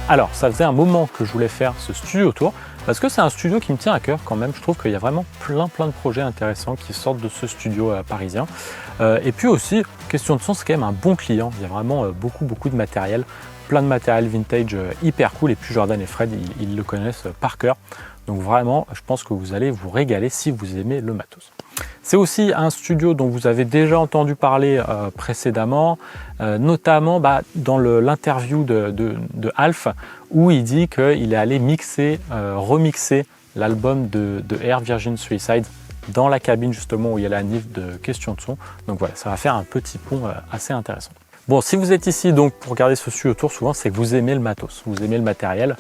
Alors, ça faisait un moment que je voulais faire ce studio tour, parce que c'est un studio qui me tient à cœur quand même. Je trouve qu'il y a vraiment plein de projets intéressants qui sortent de ce studio parisien. Et puis aussi, question de son, c'est quand même un bon client. Il y a vraiment beaucoup de matériel, plein de matériel vintage hyper cool. Et puis Jordan et Fred, ils le connaissent par cœur. Donc vraiment, je pense que vous allez vous régaler si vous aimez le matos. C'est aussi un studio dont vous avez déjà entendu parler précédemment, notamment dans l'interview de Alf, où il dit qu'il est allé remixer l'album de Air Virgin Suicide dans la cabine justement où il y a la NIF de Question de son. Donc voilà, ça va faire un petit pont assez intéressant. Bon, si vous êtes ici donc pour regarder ce studio tour, souvent c'est que vous aimez le matos, vous aimez le matériel,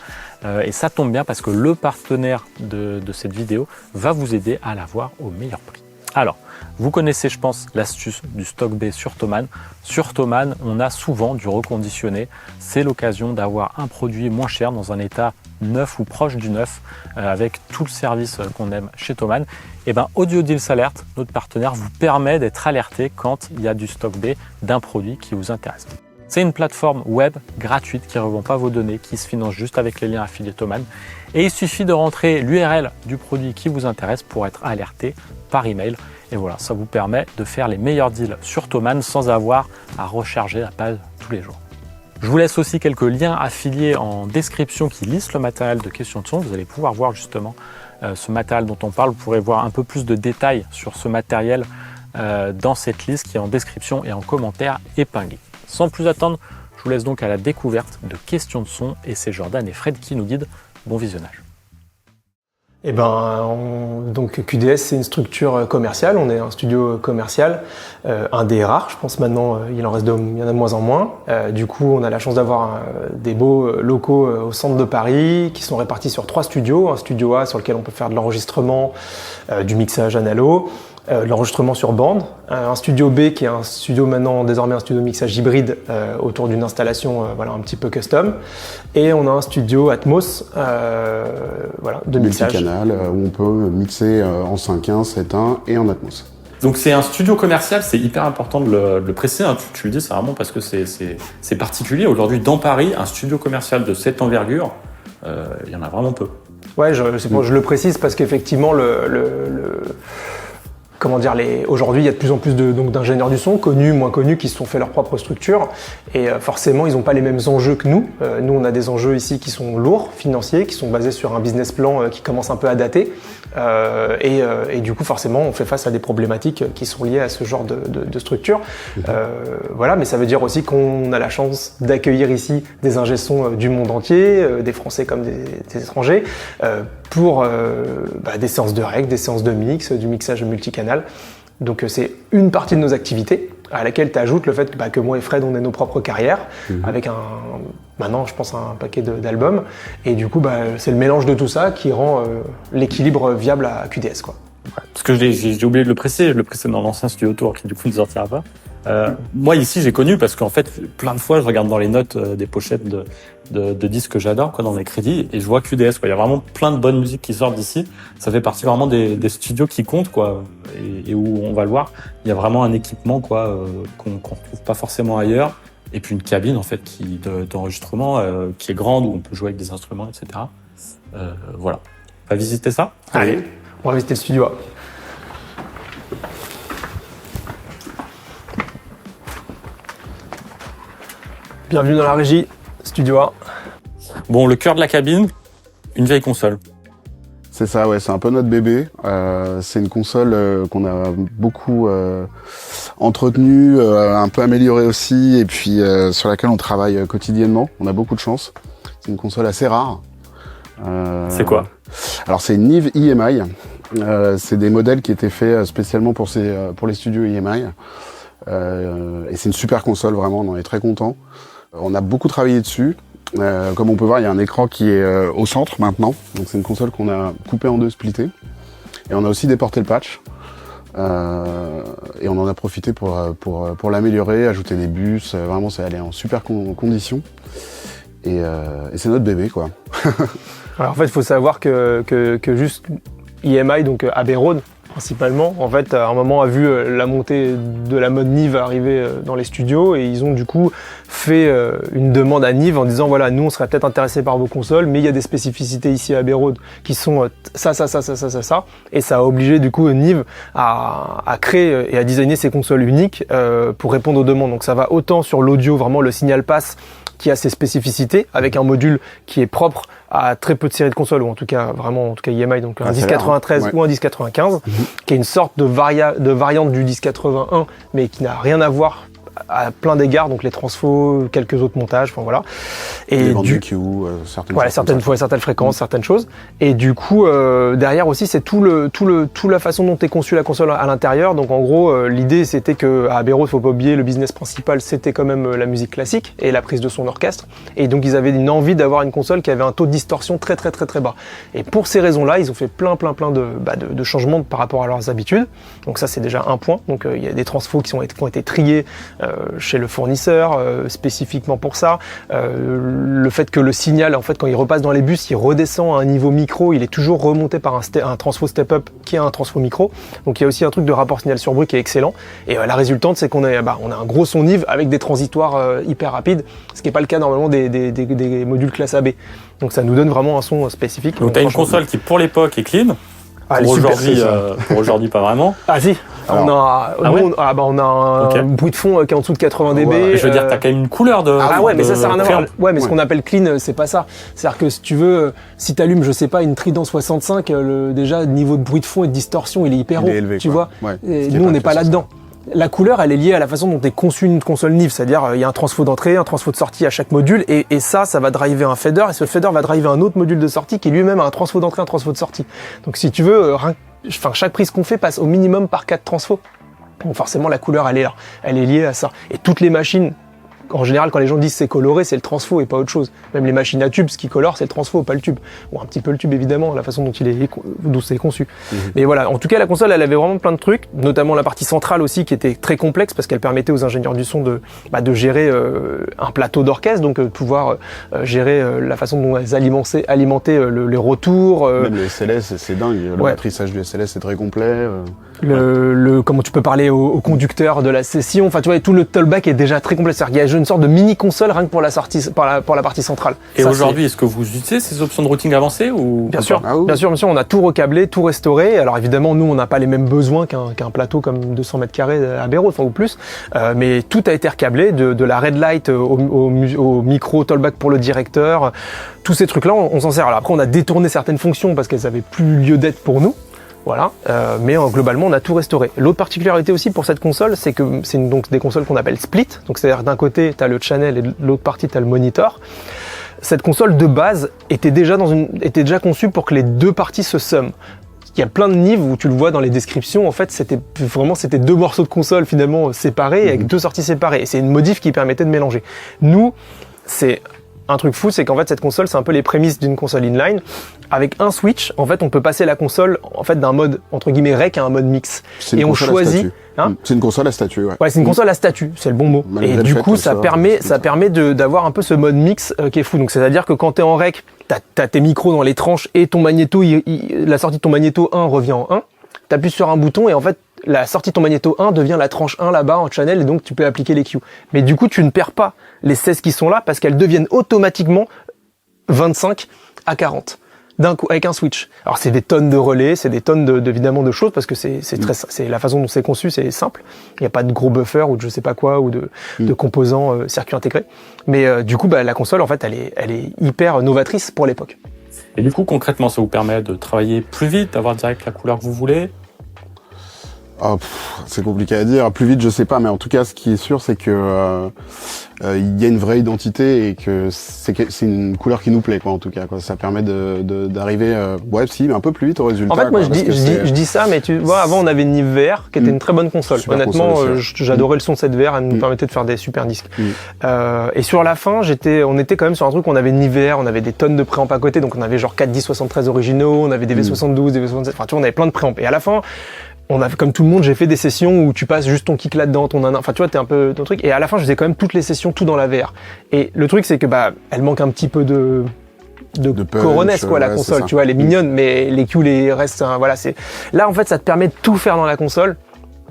et ça tombe bien parce que le partenaire de cette vidéo va vous aider à l'avoir au meilleur prix. Alors, vous connaissez, je pense, l'astuce du stock B sur Thomann. Sur Thomann, on a souvent du reconditionné. C'est l'occasion d'avoir un produit moins cher dans un état neuf ou proche du neuf, avec tout le service qu'on aime chez Thomann. Et bien, Audio Deals Alert, notre partenaire, vous permet d'être alerté quand il y a du stock B d'un produit qui vous intéresse. C'est une plateforme web gratuite qui ne revend pas vos données, qui se finance juste avec les liens affiliés Thomann. Et il suffit de rentrer l'URL du produit qui vous intéresse pour être alerté par email. Et voilà, ça vous permet de faire les meilleurs deals sur Thomann sans avoir à recharger la page tous les jours. Je vous laisse aussi quelques liens affiliés en description qui listent le matériel de Question de son. Vous allez pouvoir voir justement ce matériel dont on parle. Vous pourrez voir un peu plus de détails sur ce matériel dans cette liste qui est en description et en commentaire épinglé. Sans plus attendre, je vous laisse donc à la découverte de Question de son et c'est Jordan et Fred qui nous guident. Bon visionnage. Eh ben, donc QDS, c'est une structure commerciale, on est un studio commercial, un des rares, je pense maintenant, il y en a de moins en moins. Du coup, on a la chance d'avoir des beaux locaux au centre de Paris qui sont répartis sur 3 studios. Un studio A sur lequel on peut faire de l'enregistrement, du mixage analo, de l'enregistrement sur bande, un studio B qui est un studio maintenant désormais un studio de mixage hybride autour d'une installation voilà, un petit peu custom, et on a un studio Atmos voilà, de mixage. Multicanal où on peut mixer en 5.1, 7.1 et en Atmos. Donc c'est un studio commercial, c'est hyper important de le préciser, hein. Tu le dis, c'est vraiment parce que c'est particulier. Aujourd'hui dans Paris, un studio commercial de cette envergure, il y en a vraiment peu. Ouais, je le précise parce qu'effectivement comment dire, aujourd'hui, il y a de plus en plus d'ingénieurs du son, connus, moins connus, qui se sont fait leur propre structure. Et forcément, ils n'ont pas les mêmes enjeux que nous. Nous, on a des enjeux ici qui sont lourds, financiers, qui sont basés sur un business plan qui commence un peu à dater. Et du coup, forcément, on fait face à des problématiques qui sont liées à ce genre de structure. Voilà, mais ça veut dire aussi qu'on a la chance d'accueillir ici des ingé sons du monde entier, des Français comme des étrangers, pour des séances de règles, des séances de mix, du mixage multicanal. Donc c'est une partie de nos activités à laquelle tu ajoutes le fait que moi et Fred on ait nos propres carrières avec maintenant je pense un paquet d'albums, et du coup c'est le mélange de tout ça qui rend l'équilibre viable à QDS quoi. Parce que j'ai oublié de le préciser, je le précise dans l'ancien studio tour qui du coup ne sortira pas. Moi ici j'ai connu parce qu'en fait plein de fois je regarde dans les notes des pochettes de disques que j'adore, dans les crédits, et je vois QDS, quoi. Il y a vraiment plein de bonnes musiques qui sortent d'ici. Ça fait partie vraiment des studios qui comptent, quoi, et où on va le voir. Il y a vraiment un équipement quoi qu'on retrouve pas forcément ailleurs, et puis une cabine en fait d'enregistrement qui est grande où on peut jouer avec des instruments, etc. Voilà. On va visiter ça. Allez, on va visiter le studio A. Bienvenue dans la régie, studio A. Bon, le cœur de la cabine, une vieille console. C'est ça, ouais, c'est un peu notre bébé. C'est une console qu'on a beaucoup entretenue, un peu améliorée aussi, et puis sur laquelle on travaille quotidiennement. On a beaucoup de chance. C'est une console assez rare. C'est quoi? Alors c'est une Nive EMI. C'est des modèles qui étaient faits spécialement pour les studios EMI. Et c'est une super console, vraiment, on en est très content. On a beaucoup travaillé dessus. Comme on peut voir, il y a un écran qui est au centre maintenant. Donc c'est une console qu'on a coupée en deux, splittée. Et on a aussi déporté le patch. Et on en a profité pour l'améliorer, ajouter des bus. Vraiment, ça allait en super condition. Et c'est notre bébé, quoi. Alors, en fait, il faut savoir que juste EMI, donc Abbey Road, principalement. En fait, à un moment, a vu la montée de la mode Nive arriver dans les studios et ils ont du coup fait une demande à Nive en disant voilà, nous on serait peut-être intéressés par vos consoles, mais il y a des spécificités ici à Abbey Road qui sont ça. Et ça a obligé du coup Nive à créer et à designer ces consoles uniques pour répondre aux demandes. Donc ça va autant sur l'audio, vraiment le signal pass qui a ses spécificités, avec un module qui est propre à très peu de séries de consoles, ou en tout cas EMI, donc un 1093 ou un 1095, qui est une sorte de variante du 1081, mais qui n'a rien à voir à plein d'égards, donc les transfos, quelques autres montages, enfin voilà. Et certaines fréquences, certaines choses. Et du coup, derrière aussi, c'est tout la façon dont est conçue la console à l'intérieur. Donc en gros, l'idée c'était que à Abbey Road, faut pas oublier, le business principal, c'était quand même la musique classique et la prise de son orchestre. Et donc ils avaient une envie d'avoir une console qui avait un taux de distorsion très bas. Et pour ces raisons-là, ils ont fait plein de changements par rapport à leurs habitudes. Donc ça, c'est déjà un point. Donc il y a des transfos qui ont été triés chez le fournisseur spécifiquement pour ça. Le fait que le signal, en fait, quand il repasse dans les bus, il redescend à un niveau micro, il est toujours remonté par un transfo step-up qui est un transfo micro. Donc il y a aussi un truc de rapport signal sur bruit qui est excellent. Et la résultante, c'est qu'on a un gros son Nive avec des transitoires hyper rapides, ce qui n'est pas le cas normalement des modules classe AB. Donc ça nous donne vraiment un son spécifique. Donc tu as une console qui pour l'époque est clean. Pour aujourd'hui, pas vraiment. Ah si. On a un bruit de fond qui est en dessous de 80 dB. Ouais, je veux dire, t'as quand même une couleur de. Ah ouais, mais ça sert à rien à voir. Ouais, mais ce qu'on appelle clean, c'est pas ça. C'est-à-dire que si tu veux, si t'allumes, je sais pas, une Trident 65, déjà, le niveau de bruit de fond et de distorsion, il est hyper haut. Tu vois. Et nous, on n'est pas là-dedans. La couleur, elle est liée à la façon dont est conçue une console Nive, c'est-à-dire il y a un transfo d'entrée, un transfo de sortie à chaque module, et ça va driver un fader, et ce fader va driver un autre module de sortie qui lui-même a un transfo d'entrée, un transfo de sortie. Donc si tu veux, chaque prise qu'on fait passe au minimum par 4 transfos. Donc forcément la couleur, elle est là, elle est liée à ça. Et toutes les machines, en général, quand les gens disent c'est coloré, c'est le transfo et pas autre chose. Même les machines à tube, ce qui colore, c'est le transfo, pas le tube. Ou un petit peu le tube, évidemment, la façon dont c'est conçu. Mais voilà, en tout cas, la console, elle avait vraiment plein de trucs, notamment la partie centrale aussi, qui était très complexe, parce qu'elle permettait aux ingénieurs du son de gérer un plateau d'orchestre, donc de pouvoir gérer la façon dont elles alimentaient les retours. Même le SLS, c'est dingue. Le matrissage du SLS est très complet. Comment tu peux parler au conducteur de la session. Enfin, tu vois, tout le tollback est déjà très complet. C'est-à-dire qu'il y a une sorte de mini console rien que pour la sortie, pour la partie centrale. Et aujourd'hui, est-ce que vous utilisez ces options de routing avancées ou bien sûr, bien sûr, on a tout recablé, tout restauré. Alors évidemment, nous, on n'a pas les mêmes besoins qu'un plateau comme 200 mètres carrés à Abbey Road, enfin ou plus. Mais tout a été recablé, de la red light au micro tollback pour le directeur. Tous ces trucs-là, on s'en sert. Alors après, on a détourné certaines fonctions parce qu'elles avaient plus lieu d'être pour nous. Voilà, mais globalement on a tout restauré. L'autre particularité aussi pour cette console, c'est que c'est donc des consoles qu'on appelle split, donc c'est-à-dire d'un côté tu as le channel et de l'autre partie tu as le monitor. Cette console de base était déjà conçue pour que les deux parties se summent. Il y a plein de Nive où tu le vois dans les descriptions, en fait c'était deux morceaux de console finalement séparés avec deux sorties séparées, et c'est une modif qui permettait de mélanger. Nous, c'est un truc fou, c'est qu'en fait cette console, c'est un peu les prémices d'une console inline. Avec un switch, en fait, on peut passer la console en fait d'un mode entre guillemets rec à un mode mix. Et on choisit. C'est une console à statut, ouais. Ouais, c'est une console à statut, c'est le bon mot. Et du coup, ça permet d'avoir un peu ce mode mix qui est fou. Donc c'est-à-dire que quand t'es en rec, t'as tes micros dans les tranches et ton magnéto, la sortie de ton magnéto 1 revient en 1. T'appuies sur un bouton et en fait, la sortie de ton magnéto 1 devient la tranche 1 là-bas en channel et donc tu peux appliquer les Q. Mais du coup, tu ne perds pas les 16 qui sont là parce qu'elles deviennent automatiquement 25 à 40 d'un coup avec un switch. Alors c'est des tonnes de relais, c'est des tonnes évidemment de choses parce que c'est la façon dont c'est conçu, c'est simple. Il n'y a pas de gros buffer ou de je sais pas quoi ou de composants circuits intégrés. Mais du coup, la console en fait, elle est hyper novatrice pour l'époque. Et du coup, concrètement, ça vous permet de travailler plus vite, d'avoir direct la couleur que vous voulez? C'est compliqué à dire. Plus vite, je sais pas, mais en tout cas, ce qui est sûr, c'est que il y a une vraie identité et que c'est une couleur qui nous plaît, quoi. En tout cas, quoi. Ça permet d'arriver, mais un peu plus vite au résultat. En fait, moi, je dis ça, mais tu vois, avant, on avait une Nive VR qui était une très bonne console. Honnêtement, j'adorais le son de cette VR, elle nous permettait de faire des super disques. Et sur la fin, on était quand même sur un truc, on avait une Nive VR, on avait des tonnes de préamps à côté, donc on avait genre 4 1073 originaux, on avait des V72, des V67, enfin, tu vois, on avait plein de préamps. Et à la fin, comme tout le monde, j'ai fait des sessions où tu passes juste ton kick là-dedans, enfin tu vois, t'es un peu ton truc. Et à la fin, je faisais quand même toutes les sessions, tout dans la VR. Et le truc, c'est que elle manque un petit peu de De punch, coronesses, quoi, la ouais, console. c'est ça. Tu vois, elle est mignonne, mais les Q, les restes, hein, voilà, c'est. Là, en fait, ça te permet de tout faire dans la console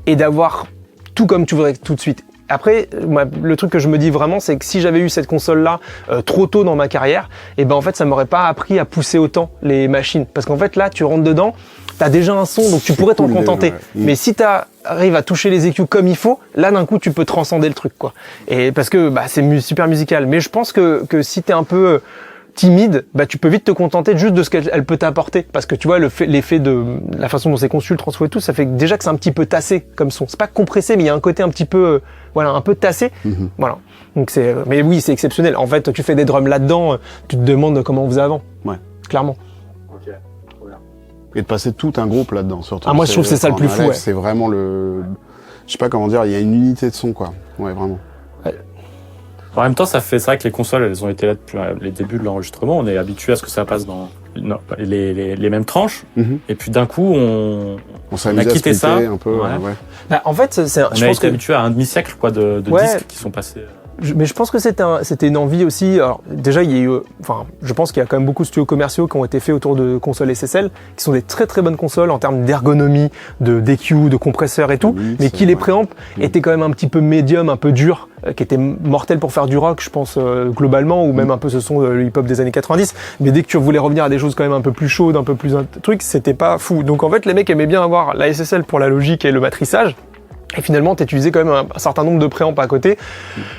et d'avoir tout comme tu voudrais tout de suite. Après, moi, le truc que je me dis vraiment, c'est que si j'avais eu cette console-là trop tôt dans ma carrière, et ben en fait, ça m'aurait pas appris à pousser autant les machines. Parce qu'en fait, là, tu rentres dedans, t'as déjà un son, donc tu pourrais t'en contenter. Ouais. Mais si t'arrives à toucher les EQ comme il faut, là, d'un coup, tu peux transcender le truc, quoi. Et parce que bah, c'est super musical. Mais je pense que si t'es un peu timide, bah tu peux vite te contenter juste de ce qu'elle peut t'apporter, parce que tu vois l'effet de la façon dont c'est conçu, le transfo et tout, ça fait déjà que c'est un petit peu tassé comme son. C'est pas compressé, mais il y a un côté un petit peu voilà, un peu tassé. Voilà. Donc mais oui, c'est exceptionnel. En fait, tu fais des drums là-dedans, tu te demandes comment on faisait avant. Ouais. Clairement. Ok. Et de passer tout un groupe là-dedans, surtout. Ah, moi je trouve que c'est ça le plus fou. Ouais. C'est vraiment je sais pas comment dire, il y a une unité de son, quoi. Ouais, vraiment. En même temps, c'est vrai que les consoles, elles ont été là depuis les débuts de l'enregistrement. On est habitué à ce que ça passe dans les mêmes tranches. Et puis d'un coup, on a quitté ça. Un peu, ouais. Bah, en fait, on a été habitué à un demi-siècle quoi, de disques qui sont passés. Mais je pense que c'était une envie aussi. Alors déjà, il y a eu, je pense qu'il y a quand même beaucoup de studios commerciaux qui ont été faits autour de consoles SSL, qui sont des très très bonnes consoles en termes d'ergonomie, de DQ, de compresseurs et tout, mais qui les préamps étaient quand même un petit peu médium, un peu dur, qui étaient mortels pour faire du rock, je pense globalement, ou même un peu ce son le hip-hop des années 90. Mais dès que tu voulais revenir à des choses quand même un peu plus chaudes, un peu plus truc, c'était pas fou. Donc en fait, les mecs aimaient bien avoir la SSL pour la logique et le matrissage. Et finalement, t'utilisais quand même un certain nombre de préamps à côté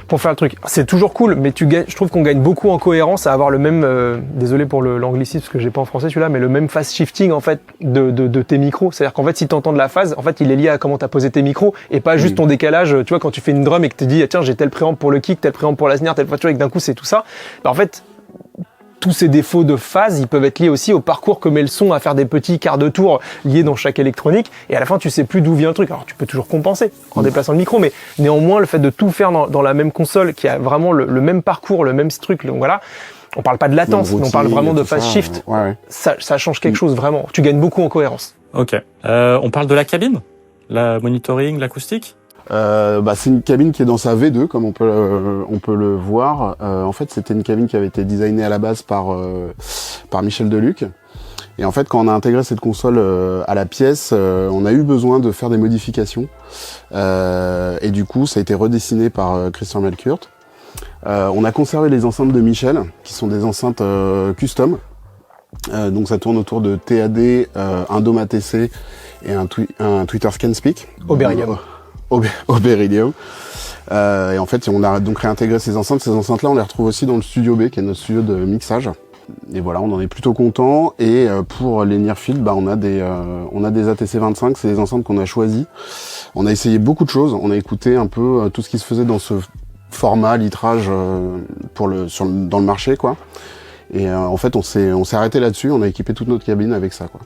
pour faire le truc. C'est toujours cool, mais je trouve qu'on gagne beaucoup en cohérence à avoir le même, désolé pour l'anglicisme parce que j'ai pas en français celui-là, mais le même phase shifting en fait de tes micros. C'est-à-dire qu'en fait, si t'entends de la phase, en fait, il est lié à comment t'as posé tes micros et pas juste ton décalage. Tu vois, quand tu fais une drum et que tu te dis, tiens, j'ai tel préamp pour le kick, tel préamp pour la snare, tel voiture et que d'un coup c'est tout ça. Bah, en fait, tous ces défauts de phase, ils peuvent être liés aussi au parcours que met le son à faire des petits quarts de tour liés dans chaque électronique. Et à la fin, tu sais plus d'où vient le truc. Alors, tu peux toujours compenser en déplaçant le micro, mais néanmoins, le fait de tout faire dans la même console, qui a vraiment le même parcours, le même truc, donc voilà. On parle pas de latence, mais on parle vraiment de phase shift. Ça change quelque chose vraiment. Tu gagnes beaucoup en cohérence. Ok. On parle de la cabine, la monitoring, l'acoustique. C'est une cabine qui est dans sa V2, comme on peut le voir. En fait, c'était une cabine qui avait été designée à la base par Michel Deluc. Et en fait, quand on a intégré cette console à la pièce, on a eu besoin de faire des modifications. Et du coup, ça a été redessiné par Christian Melkurt. On a conservé les enceintes de Michel, qui sont des enceintes custom. Donc ça tourne autour de TAD, un Dome ATC et un Twitter Scan Speak. Au Beryllium. Et en fait, on a donc réintégré ces enceintes. Ces enceintes-là, on les retrouve aussi dans le Studio B, qui est notre studio de mixage. Et voilà, on en est plutôt content. Et pour les Nearfield, on a des ATC25. C'est des enceintes qu'on a choisies. On a essayé beaucoup de choses. On a écouté un peu tout ce qui se faisait dans ce format litrage dans le marché, quoi. Et en fait, on s'est arrêté là-dessus. On a équipé toute notre cabine avec ça, quoi.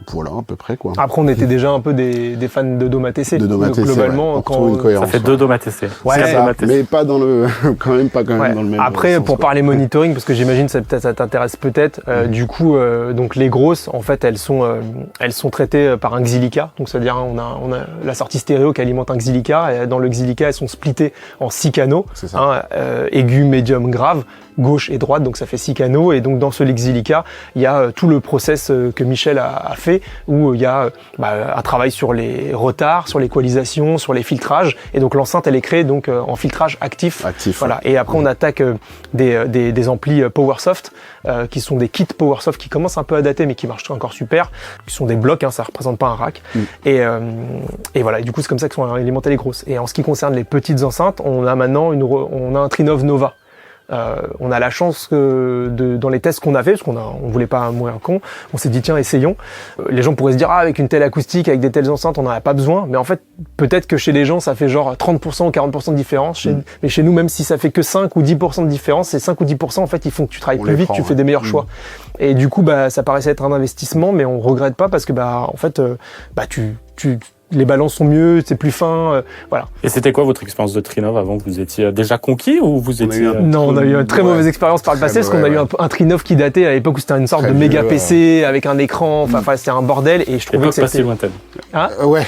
Voilà, à peu près, quoi. Après, on était déjà un peu des fans de Dome ATC. De Dome ATC, globalement, quand une cohérence, ça fait 2 Dome ATC. Ouais, ça, mais pas dans le, quand même dans le même. Après, sens, pour parler monitoring, parce que j'imagine ça t'intéresse peut-être. Du coup, donc les grosses, en fait, elles sont traitées par un Xylica. Donc, c'est-à-dire, on a la sortie stéréo qui alimente un Xylica. Et dans le Xylica, elles sont splittées en 6 canaux. C'est ça. Aigu, médium, grave, gauche et droite. Donc, ça fait 6 canaux. Et donc, dans ce Xylica, il y a tout le process que Michel a fait, où il y a un travail sur les retards, sur l'équalisation, sur les filtrages. Et donc, l'enceinte, elle est créée donc en filtrage actif. Voilà. Et après, on attaque des amplis PowerSoft, qui sont des kits PowerSoft qui commencent un peu à dater, mais qui marchent encore super. Qui sont des blocs, ça représente pas un rack. Et voilà. Et du coup, c'est comme ça que sont alimentées les grosses. Et en ce qui concerne les petites enceintes, on a maintenant on a un Trinov Nova. On a la chance que dans les tests qu'on a fait, parce on voulait pas mourir con, on s'est dit tiens essayons. Les gens pourraient se dire avec une telle acoustique, avec des telles enceintes, on n'en a pas besoin. Mais en fait, peut-être que chez les gens, ça fait genre 30% ou 40% de différence. Mais chez nous, même si ça fait que 5 ou 10% de différence, ces 5 ou 10% en fait, ils font que tu travailles plus vite, tu fais des meilleurs choix. Et du coup, ça paraissait être un investissement, mais on regrette pas parce que en fait, les balances sont mieux, c'est plus fin, voilà. Et c'était quoi votre expérience de Trinov avant? Vous étiez déjà conquis ou vous étiez... Non, on a eu une très mauvaise expérience par le passé, parce qu'on a eu un Trinov qui datait à l'époque où c'était une sorte de méga PC avec un écran, enfin c'était un bordel, et je trouvais que c'était... pas si lointaine. Ouais.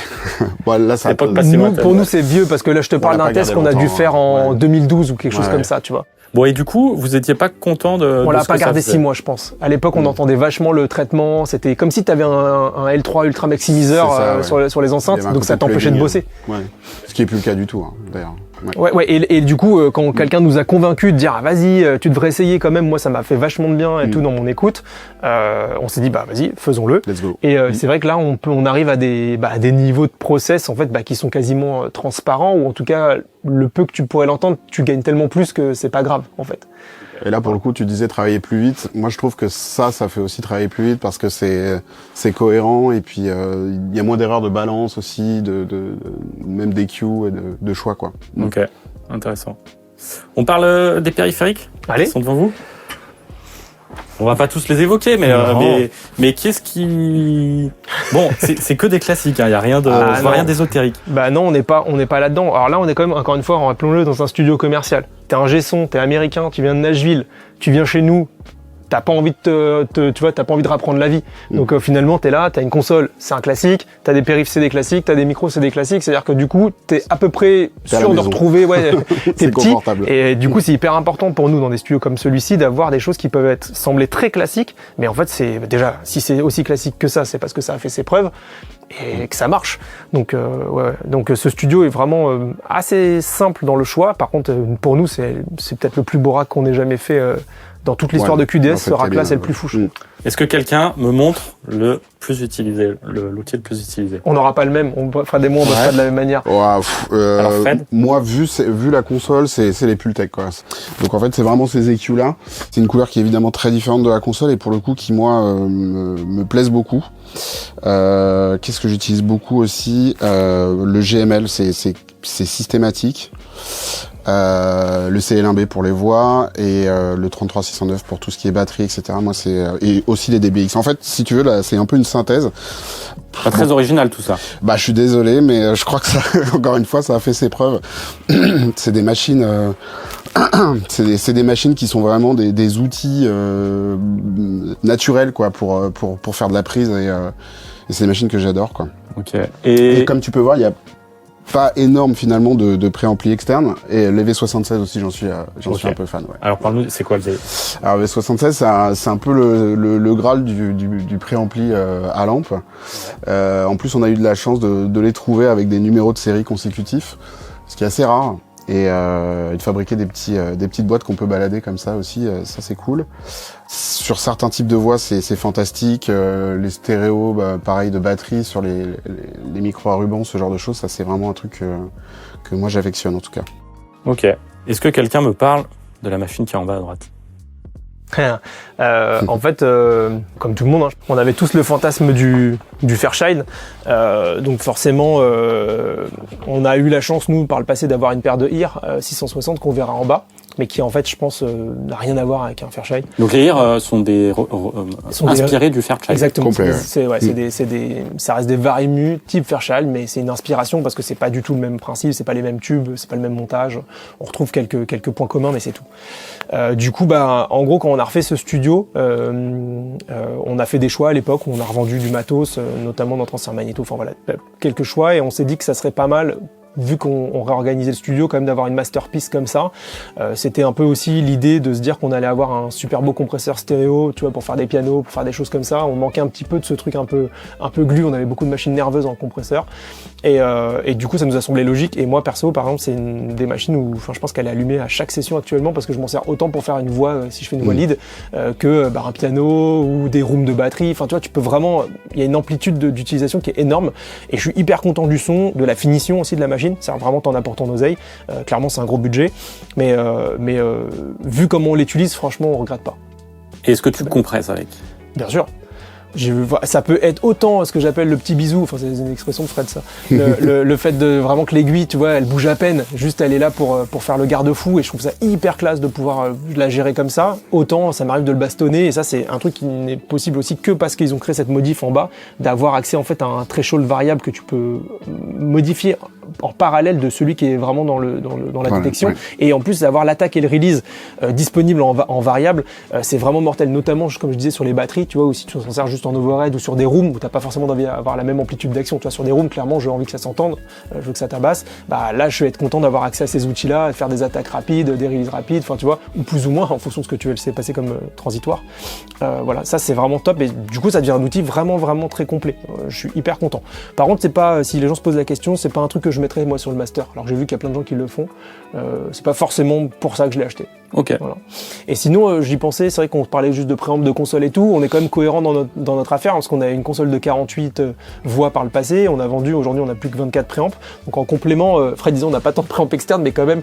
Bon, là, ça L'époque passée Nous, lointaine, pour ouais. nous, c'est vieux parce que là, je te parle l'a d'un pas test gardé qu'on a dû longtemps, faire en ouais. 2012 ou quelque chose Ouais. comme ça, tu vois. Bon, et du coup, vous étiez pas content de On de l'a ce pas que ça gardé faisait. 6 mois, je pense. À l'époque, on entendait vachement le traitement. C'était comme si tu avais un L3 Ultra Maximiseur C'est ça, ouais. sur les Il y enceintes, avait un donc ça côté t'empêchait de plugin. bosser. Ouais. Ce qui est plus le cas du tout, hein, d'ailleurs. Ouais. Ouais, et du coup, quand quelqu'un nous a convaincus de dire ah, vas-y, tu devrais essayer quand même, moi ça m'a fait vachement de bien et tout dans mon écoute, on s'est dit bah vas-y, faisons-le. Let's go. Et c'est vrai que là, on arrive à des niveaux de process en fait qui sont quasiment transparents, ou en tout cas le peu que tu pourrais l'entendre, tu gagnes tellement plus que c'est pas grave en fait. Et là, pour le coup, tu disais travailler plus vite. Moi, je trouve que ça fait aussi travailler plus vite parce que c'est cohérent et puis il y a moins d'erreurs de balance aussi, même des cues et de choix, quoi. Ok, intéressant. On parle des périphériques Allez. qui sont devant vous. On va pas tous les évoquer, Non. mais qu'est-ce qui... Bon, c'est que des classiques, il y a rien de, Ah, je vois non. rien d'ésotique. Bah non, on n'est pas là-dedans. Alors là, on est quand même, encore une fois, rappelons-le, dans un studio commercial. T'es un G-son, t'es américain, tu viens de Nashville, tu viens chez nous, t'as pas envie tu vois, t'as pas envie de rapprendre la vie. Donc finalement, t'es là, t'as une console, c'est un classique, t'as des périphs, c'est des classiques, t'as des micros, c'est des classiques. C'est-à-dire que du coup, t'es à peu près T'es à la sûr de maison. retrouver, ouais, t'es C'est petit. confortable. Et du coup, c'est hyper important pour nous dans des studios comme celui-ci d'avoir des choses qui peuvent sembler très classiques, mais en fait, c'est déjà, si c'est aussi classique que ça, c'est parce que ça a fait ses preuves et que ça marche. Donc, ouais. Donc ce studio est vraiment assez simple dans le choix. Par contre, pour nous, c'est peut-être le plus beau rack qu'on ait jamais fait dans toute l'histoire Ouais. de QDS. En fait, Ce rack-là, bien, c'est le plus fou. Mm. Est-ce que quelqu'un me montre le plus utilisé, l'outil le plus utilisé? On n'aura pas le même. On fera des mots, on bosse Ouais. pas de la même manière. Ouah, Alors, Fred moi, vu la console, c'est les Pultec, quoi. Donc en fait, c'est vraiment ces EQ là. C'est une couleur qui est évidemment très différente de la console et pour le coup qui moi me plaisent beaucoup. Qu'est-ce que j'utilise beaucoup aussi? Le GML, c'est systématique. Le CL1B pour les voix et le 33609 pour tout ce qui est batterie, etc. Moi, c'est et aussi les DBX. En fait, si tu veux, là, c'est un peu une synthèse. Pas très original tout ça. Bah, je suis désolé, mais je crois que ça, encore une fois, ça a fait ses preuves. C'est des machines, c'est des machines qui sont vraiment des outils naturels, quoi, pour faire de la prise et c'est des machines que j'adore, quoi. Ok. Et comme tu peux voir, il y a pas énorme finalement de préampli externe et les V76 aussi, j'en suis un peu fan. Ouais. Alors parle-nous, c'est quoi le Alors V76, c'est un peu le graal du préampli à lampe. En plus, on a eu de la chance de les trouver avec des numéros de série consécutifs, ce qui est assez rare. Et de fabriquer des petites boîtes qu'on peut balader comme ça aussi, ça c'est cool. Sur certains types de voix, c'est fantastique. Les stéréos, bah, pareil de batterie sur les micros à ruban, ce genre de choses, ça c'est vraiment un truc que moi j'affectionne en tout cas. Ok. Est-ce que quelqu'un me parle de la machine qui est en bas à droite? En fait, comme tout le monde, hein, on avait tous le fantasme du Fairchild. Donc forcément, on a eu la chance, nous, par le passé, d'avoir une paire de IR 660 qu'on verra en bas, mais qui, en fait, je pense, n'a rien à voir avec un Fairchild. Donc les IR sont inspirés du Fairchild. Exactement. Complet, Ça reste des Varimu type Fairchild, mais c'est une inspiration parce que c'est pas du tout le même principe, c'est pas les mêmes tubes, c'est pas le même montage. On retrouve quelques points communs, mais c'est tout. Du coup, bah, en gros, quand on a refait ce studio, on a fait des choix à l'époque où on a revendu du matos, notamment dans Transfer Magneto. Enfin voilà, quelques choix, et on s'est dit que ça serait pas mal, vu qu'on réorganisait le studio, quand même d'avoir une masterpiece comme ça. C'était un peu aussi l'idée de se dire qu'on allait avoir un super beau compresseur stéréo, tu vois, pour faire des pianos, pour faire des choses comme ça. On manquait un petit peu de ce truc un peu glu. On avait beaucoup de machines nerveuses en compresseur. Et du coup, ça nous a semblé logique. Et moi, perso, par exemple, c'est une des machines où, enfin, je pense qu'elle est allumée à chaque session actuellement parce que je m'en sers autant pour faire une voix, si je fais une voix lead, que un piano ou des rooms de batterie. Enfin, tu vois, tu peux vraiment, il y a une amplitude d'utilisation qui est énorme. Et je suis hyper content du son, de la finition aussi de la machine. Ça vraiment t'en apporte ton oseille. Clairement, c'est un gros budget. Mais vu comment on l'utilise, franchement, on regrette pas. Et est-ce que tu compresses avec? Bien sûr. Ça peut être autant ce que j'appelle le petit bisou, enfin c'est une expression de Fred ça, le fait de vraiment que l'aiguille, tu vois, elle bouge à peine, juste elle est là pour faire le garde-fou, et je trouve ça hyper classe de pouvoir la gérer comme ça. Autant ça m'arrive de le bastonner, et ça c'est un truc qui n'est possible aussi que parce qu'ils ont créé cette modif en bas, d'avoir accès en fait à un threshold variable que tu peux modifier en parallèle de celui qui est vraiment dans la détection. Ouais. Et en plus, d'avoir l'attaque et le release disponibles en variable, c'est vraiment mortel. Notamment, comme je disais, sur les batteries, tu vois, ou si tu s'en sers juste en overhead ou sur des rooms où t'as pas forcément envie d'avoir la même amplitude d'action. Tu vois, sur des rooms, clairement, j'ai envie que ça s'entende, je veux que ça tabasse. Bah là, je vais être content d'avoir accès à ces outils-là, de faire des attaques rapides, des releases rapides, enfin, tu vois, ou plus ou moins en fonction de ce que tu veux laisser passer comme transitoire. Voilà, ça c'est vraiment top. Et du coup, ça devient un outil vraiment très complet. Je suis hyper content. Par contre, c'est pas, si les gens se posent la question, c'est pas un truc que je mettrais moi sur le master. Alors que j'ai vu qu'il y a plein de gens qui le font. C'est pas forcément pour ça que je l'ai acheté. Ok. Voilà. Et sinon, j'y pensais, c'est vrai qu'on parlait juste de préamble de console et tout, on est quand même cohérent dans notre affaire, parce qu'on a une console de 48 voix par le passé, on a vendu, aujourd'hui on a plus que 24 préamps, donc en complément, Fred disait on n'a pas tant de préamps externes, mais quand même,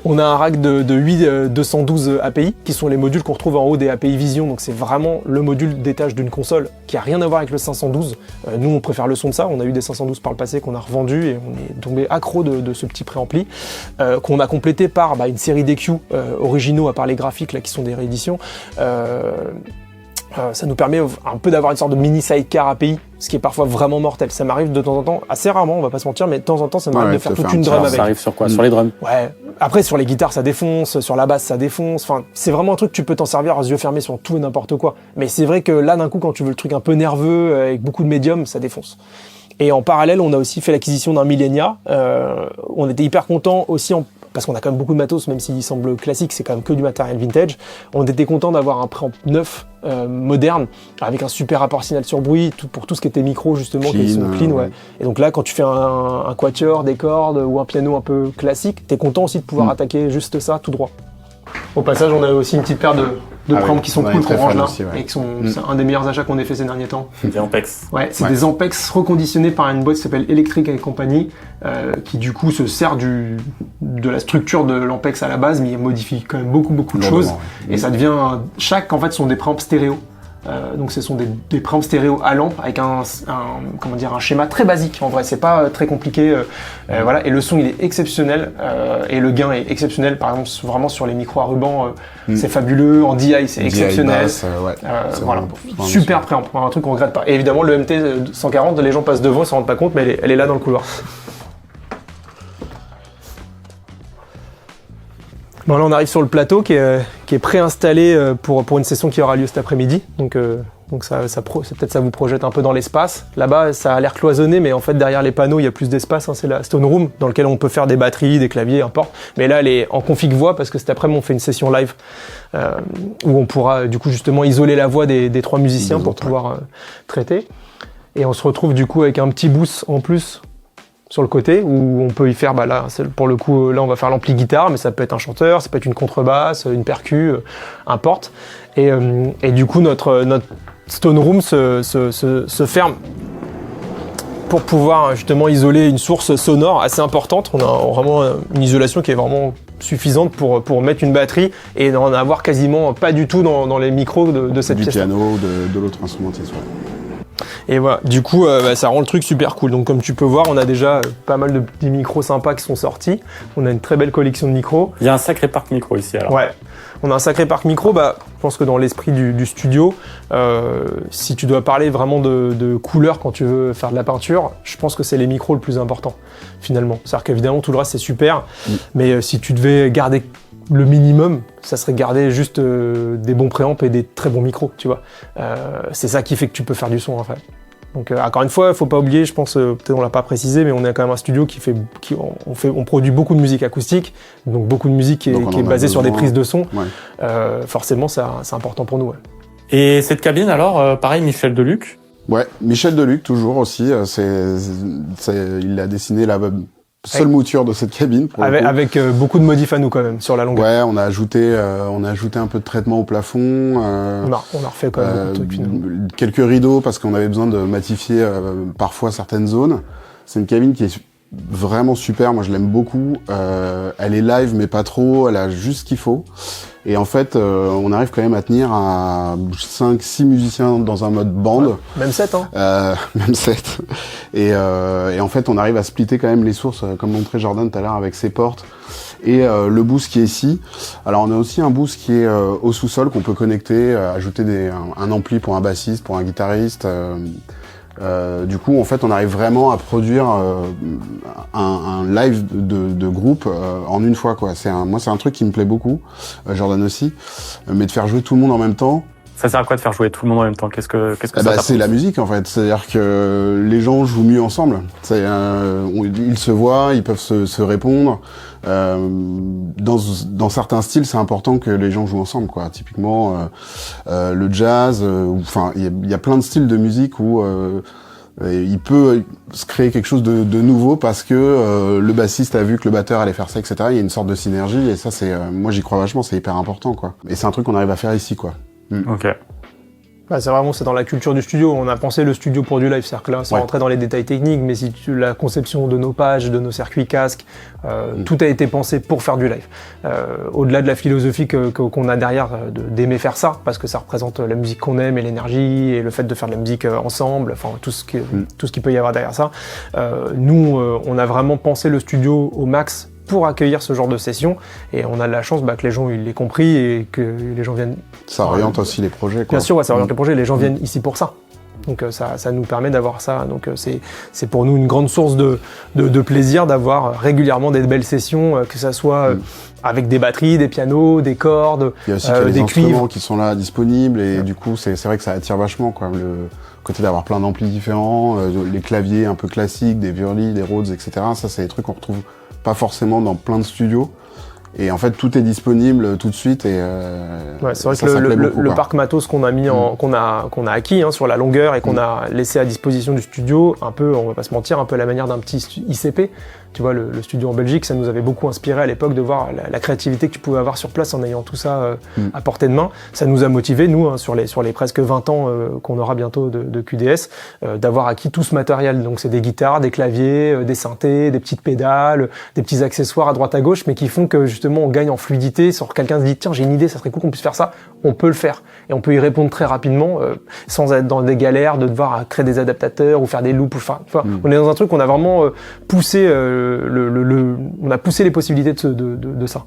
on a un rack de 8 212 API, qui sont les modules qu'on retrouve en haut des API Vision, donc c'est vraiment le module d'étage d'une console, qui a rien à voir avec le 512, nous on préfère le son de ça, on a eu des 512 par le passé qu'on a revendu, et on est tombé accro de ce petit préampli, qu'on a complété par une série d'EQ originaux, à part les graphiques là qui sont des rééditions. Ça nous permet un peu d'avoir une sorte de mini sidecar API, ce qui est parfois vraiment mortel. Ça m'arrive de temps en temps, assez rarement, on va pas se mentir, mais de temps en temps, ça m'arrive de faire toute une drum avec. Ça arrive sur quoi? Sur les drums? Ouais. Après, sur les guitares, ça défonce, sur la basse, ça défonce. Enfin, c'est vraiment un truc que tu peux t'en servir aux yeux fermés sur tout et n'importe quoi. Mais c'est vrai que là, d'un coup, quand tu veux le truc un peu nerveux, avec beaucoup de médium, ça défonce. Et en parallèle, on a aussi fait l'acquisition d'un Millenia. On était hyper contents aussi parce qu'on a quand même beaucoup de matos, même s'il semble classique, c'est quand même que du matériel vintage. On était content d'avoir un préamp neuf, moderne, avec un super rapport signal sur bruit, pour tout ce qui était micro justement, qui sont clean, ouais. Et donc là, quand tu fais un quatuor, des cordes ou un piano un peu classique, t'es content aussi de pouvoir attaquer juste ça tout droit. Au passage, on a aussi une petite paire de préamps qui sont cool qu'on range là, et qui sont c'est un des meilleurs achats qu'on ait fait ces derniers temps. Des Ampex. Ouais, c'est des Ampex reconditionnés par une boîte qui s'appelle Electric & Company, qui du coup se sert de la structure de l'Ampex à la base, mais il modifie quand même beaucoup de choses, et ça devient chaque en fait sont des préamps stéréo. Donc ce sont des préamps stéréo à lampe avec un schéma très basique. En vrai, c'est pas très compliqué. Voilà, et le son il est exceptionnel et le gain est exceptionnel. Par exemple, vraiment sur les micros à ruban, c'est fabuleux. En DI, c'est exceptionnel. Voilà, super préamp, un truc qu'on regrette pas. Et évidemment, le MT 140, les gens passent devant, ils s'en rendent pas compte, mais elle est là dans le couloir. Bon, là on arrive sur le plateau qui est préinstallé pour une session qui aura lieu cet après-midi. Donc c'est peut-être ça vous projette un peu dans l'espace. Là-bas ça a l'air cloisonné, mais en fait derrière les panneaux il y a plus d'espace. C'est la Stone Room dans lequel on peut faire des batteries, des claviers, importe. Mais là elle est en config voix parce que cet après-midi on fait une session live où on pourra du coup justement isoler la voix des trois musiciens pour pouvoir traiter. Et on se retrouve du coup avec un petit boost en plus sur le côté où on peut y faire, là, pour le coup, là on va faire l'ampli guitare, mais ça peut être un chanteur, ça peut être une contrebasse, une percu, importe. Et du coup, notre Stone Room se ferme pour pouvoir justement isoler une source sonore assez importante. On a vraiment une isolation qui est vraiment suffisante pour mettre une batterie et n'en avoir quasiment pas du tout dans les micros de cette pièce. Du piano, de l'autre instrumentiste. Et voilà, du coup, ça rend le truc super cool. Donc comme tu peux voir, on a déjà pas mal de petits micros sympas qui sont sortis. On a une très belle collection de micros. Il y a un sacré parc micro ici alors. Ouais, on a un sacré parc micro. Je pense que dans l'esprit du studio, si tu dois parler vraiment de couleur quand tu veux faire de la peinture, je pense que c'est les micros le plus important finalement. C'est-à-dire qu'évidemment tout le reste c'est super, mais si tu devais garder le minimum, ça serait garder juste des bons préamps et des très bons micros, tu vois. C'est ça qui fait que tu peux faire du son en fait. Donc encore une fois, faut pas oublier, je pense, peut-être on l'a pas précisé, mais on est quand même un studio on produit beaucoup de musique acoustique, donc beaucoup de musique qui est basée sur des prises de son. Ouais. Forcément, c'est important pour nous. Ouais. Et cette cabine alors, pareil, Michel Deluc. Ouais, Michel Deluc toujours aussi. Il a dessiné la seule mouture de cette cabine. Avec beaucoup de modifs à nous quand même sur la longueur. Ouais, on a ajouté un peu de traitement au plafond. On a refait quand même beaucoup de trucs finalement. Quelques rideaux parce qu'on avait besoin de matifier parfois certaines zones. C'est une cabine qui est vraiment super. Moi, je l'aime beaucoup. Elle est live mais pas trop. Elle a juste ce qu'il faut. Et en fait, on arrive quand même à tenir à 5-6 musiciens dans un mode band. Ouais, même 7, hein. Même 7. Et en fait, on arrive à splitter quand même les sources, comme montrait Jordan tout à l'heure avec ses portes. Et le boost qui est ici. Alors, on a aussi un boost qui est au sous-sol qu'on peut connecter, ajouter un ampli pour un bassiste, pour un guitariste. Du coup, en fait, on arrive vraiment à produire un live de groupe en une fois, quoi. Moi, c'est un truc qui me plaît beaucoup, Jordan aussi, mais de faire jouer tout le monde en même temps. Ça sert à quoi de faire jouer tout le monde en même temps? Qu'est-ce que ça C'est la musique, en fait. C'est-à-dire que les gens jouent mieux ensemble. Ils se voient, ils peuvent se répondre. Dans certains styles, c'est important que les gens jouent ensemble, quoi. Typiquement, le jazz, enfin, il y a plein de styles de musique où il peut se créer quelque chose de nouveau parce que le bassiste a vu que le batteur allait faire ça, etc. Il y a une sorte de synergie et ça, moi, j'y crois vachement, c'est hyper important, quoi. Et c'est un truc qu'on arrive à faire ici, quoi. Ok. C'est dans la culture du studio. On a pensé le studio pour du live, c'est-à-dire que là, sans rentrer dans les détails techniques, mais la conception de nos pages, de nos circuits casques, tout a été pensé pour faire du live. Au-delà de la philosophie qu'on a derrière d'aimer faire ça, parce que ça représente la musique qu'on aime et l'énergie et le fait de faire de la musique ensemble, enfin tout ce qu'il peut y avoir derrière ça. Nous, on a vraiment pensé le studio au max pour accueillir ce genre de session, et on a de la chance que les gens ils l'aient compris et que les gens viennent. Ça oriente aussi les projets, quoi. Bien sûr, ça oriente les projets, les gens viennent ici pour ça. Donc ça nous permet d'avoir ça. Donc c'est pour nous une grande source de plaisir d'avoir régulièrement des belles sessions, que ça soit avec des batteries, des pianos, des cordes, il y a aussi des instruments cuivres qui sont là disponibles, et du coup c'est vrai que ça attire vachement, quoi. Le côté d'avoir plein d'amplis différents, les claviers un peu classiques, des Wurlitz, des Rhodes, etc. Ça, c'est des trucs qu'on retrouve pas forcément dans plein de studios. Et en fait, tout est disponible tout de suite. Et c'est vrai que le parc matos qu'on a mis qu'on a acquis sur la longueur et qu'on a laissé à disposition du studio, un peu, on va pas se mentir, un peu à la manière d'un petit ICP. Tu vois, le studio en Belgique, ça nous avait beaucoup inspiré à l'époque de voir la créativité que tu pouvais avoir sur place en ayant tout ça à portée de main. Ça nous a motivés, nous, sur les presque 20 ans qu'on aura bientôt de QDS, d'avoir acquis tout ce matériel. Donc c'est des guitares, des claviers, des synthés, des petites pédales, des petits accessoires à droite à gauche, mais qui font que justement on gagne en fluidité. Sur quelqu'un se dit tiens, j'ai une idée, ça serait cool qu'on puisse faire ça, on peut le faire et on peut y répondre très rapidement sans être dans des galères de devoir créer des adaptateurs ou faire des loops. On est dans un truc qu'on a vraiment poussé. On a poussé les possibilités de ça.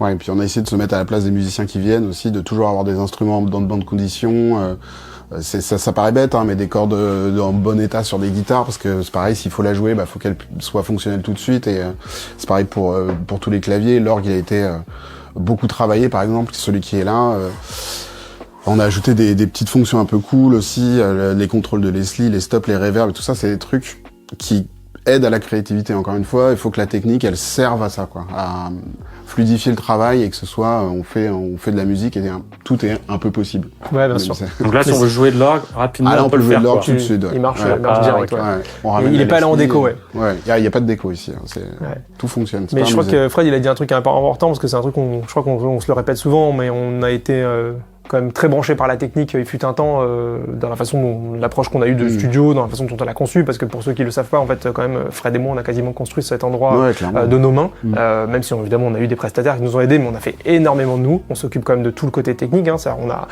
Ouais, et puis on a essayé de se mettre à la place des musiciens qui viennent aussi, de toujours avoir des instruments dans de bonnes conditions. Ça paraît bête, mais des cordes en bon état sur des guitares, parce que c'est pareil, s'il faut la jouer, faut qu'elle soit fonctionnelle tout de suite. Et c'est pareil pour tous les claviers. L'orgue, il a été beaucoup travaillé, par exemple, celui qui est là. On a ajouté des petites fonctions un peu cool aussi, les contrôles de Leslie, les stops, les reverbs, tout ça, c'est des trucs qui aide à la créativité. Encore une fois, il faut que la technique, elle serve à ça, quoi, à fluidifier le travail et que ce soit, on fait de la musique et tout est un peu possible. Ouais, bien sûr. Donc là, si on veut jouer de l'orgue rapidement, on peut le faire de l'orgue tout de suite. Il marche direct. Il est pas là en déco, il y a pas de déco ici. Tout fonctionne. Mais je crois que Fred, il a dit un truc important parce que c'est un truc je crois qu'on se le répète souvent, mais on a été quand même très branché par la technique. Il fut un temps dans la façon dont l'approche qu'on a eue de studio, dans la façon dont on l'a conçu, parce que pour ceux qui le savent pas, en fait, quand même, Fred et moi, on a quasiment construit cet endroit de nos mains, même si évidemment on a eu des prestataires qui nous ont aidés, mais on a fait énormément de nous. On s'occupe quand même de tout le côté technique. On a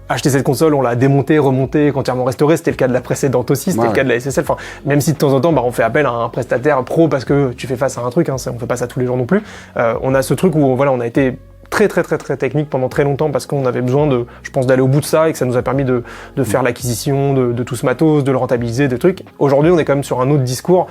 acheté cette console, on l'a démontée, remontée, entièrement restaurée. C'était le cas de la précédente aussi, c'était le cas de la SSL. Enfin, même si de temps en temps, on fait appel à un prestataire pro parce que tu fais face à un truc. On fait pas ça tous les jours non plus. On a ce truc où on a été très technique pendant très longtemps parce qu'on avait besoin je pense, d'aller au bout de ça et que ça nous a permis de faire l'acquisition de tout ce matos, de le rentabiliser, des trucs. Aujourd'hui, on est quand même sur un autre discours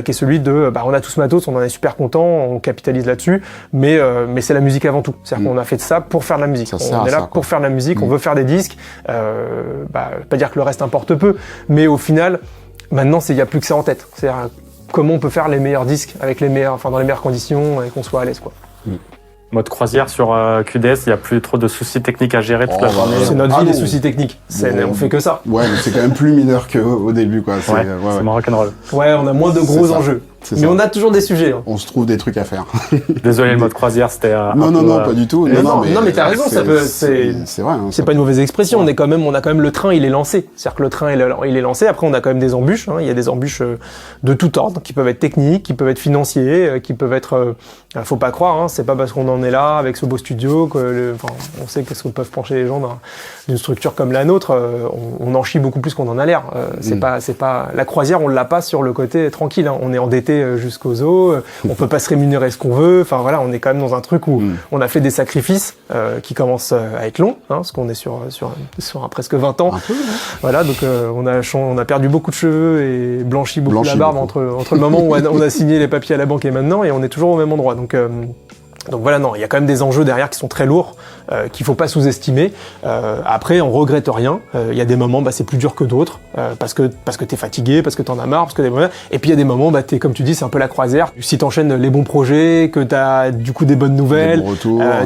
qui est celui de on a tout ce matos, on en est super content, on capitalise là-dessus, mais c'est la musique avant tout. C'est-à-dire qu'on a fait de ça pour faire de la musique. On est là pour faire de la musique, on veut faire des disques. Pas dire que le reste importe peu, mais au final, maintenant, il y a plus que ça en tête. C'est-à-dire comment on peut faire les meilleurs disques avec dans les meilleures conditions et qu'on soit à l'aise, quoi. Mode croisière sur QDS, il n'y a plus trop de soucis techniques à gérer toute la journée. C'est notre vie, les soucis techniques. On fait que ça. Ouais, mais c'est quand même plus mineur qu'au début, quoi. C'est moins rock'n'roll. Ouais, on a moins de gros enjeux. Mais on a toujours des sujets. On se trouve des trucs à faire. Désolé, le mode croisière, c'était Non, pas du tout. Non, mais t'as raison, c'est vrai. C'est pas une mauvaise expression. On a quand même le train, il est lancé. C'est-à-dire que le train, il est lancé. Après, on a quand même des embûches. Il y a des embûches de tout ordre, qui peuvent être techniques, qui peuvent être financiers, qui peuvent être. Faut pas croire. C'est pas parce qu'on en est là avec ce beau studio que on sait qu'est-ce que peuvent pencher les gens d'une structure comme la nôtre. On en chie beaucoup plus qu'on en a l'air. C'est pas la croisière, on l'a pas sur le côté tranquille. On est endetté monter jusqu'aux os, on peut pas se rémunérer ce qu'on veut. Enfin voilà, on est quand même dans un truc où on a fait des sacrifices qui commencent à être longs, parce qu'on est sur presque 20 ans. Un peu, ouais. Voilà, donc on a perdu beaucoup de cheveux et blanchi beaucoup la barbe entre le moment où on a signé les papiers à la banque et maintenant, et on est toujours au même endroit. Donc voilà, non, il y a quand même des enjeux derrière qui sont très lourds, qu'il faut pas sous-estimer. Après, on regrette rien. Il y a des moments, c'est plus dur que d'autres, parce que t'es fatigué, parce que t'en as marre, parce que et puis il y a des moments, t'es, comme tu dis, c'est un peu la croisière. Si t'enchaînes les bons projets, que t'as du coup des bonnes nouvelles,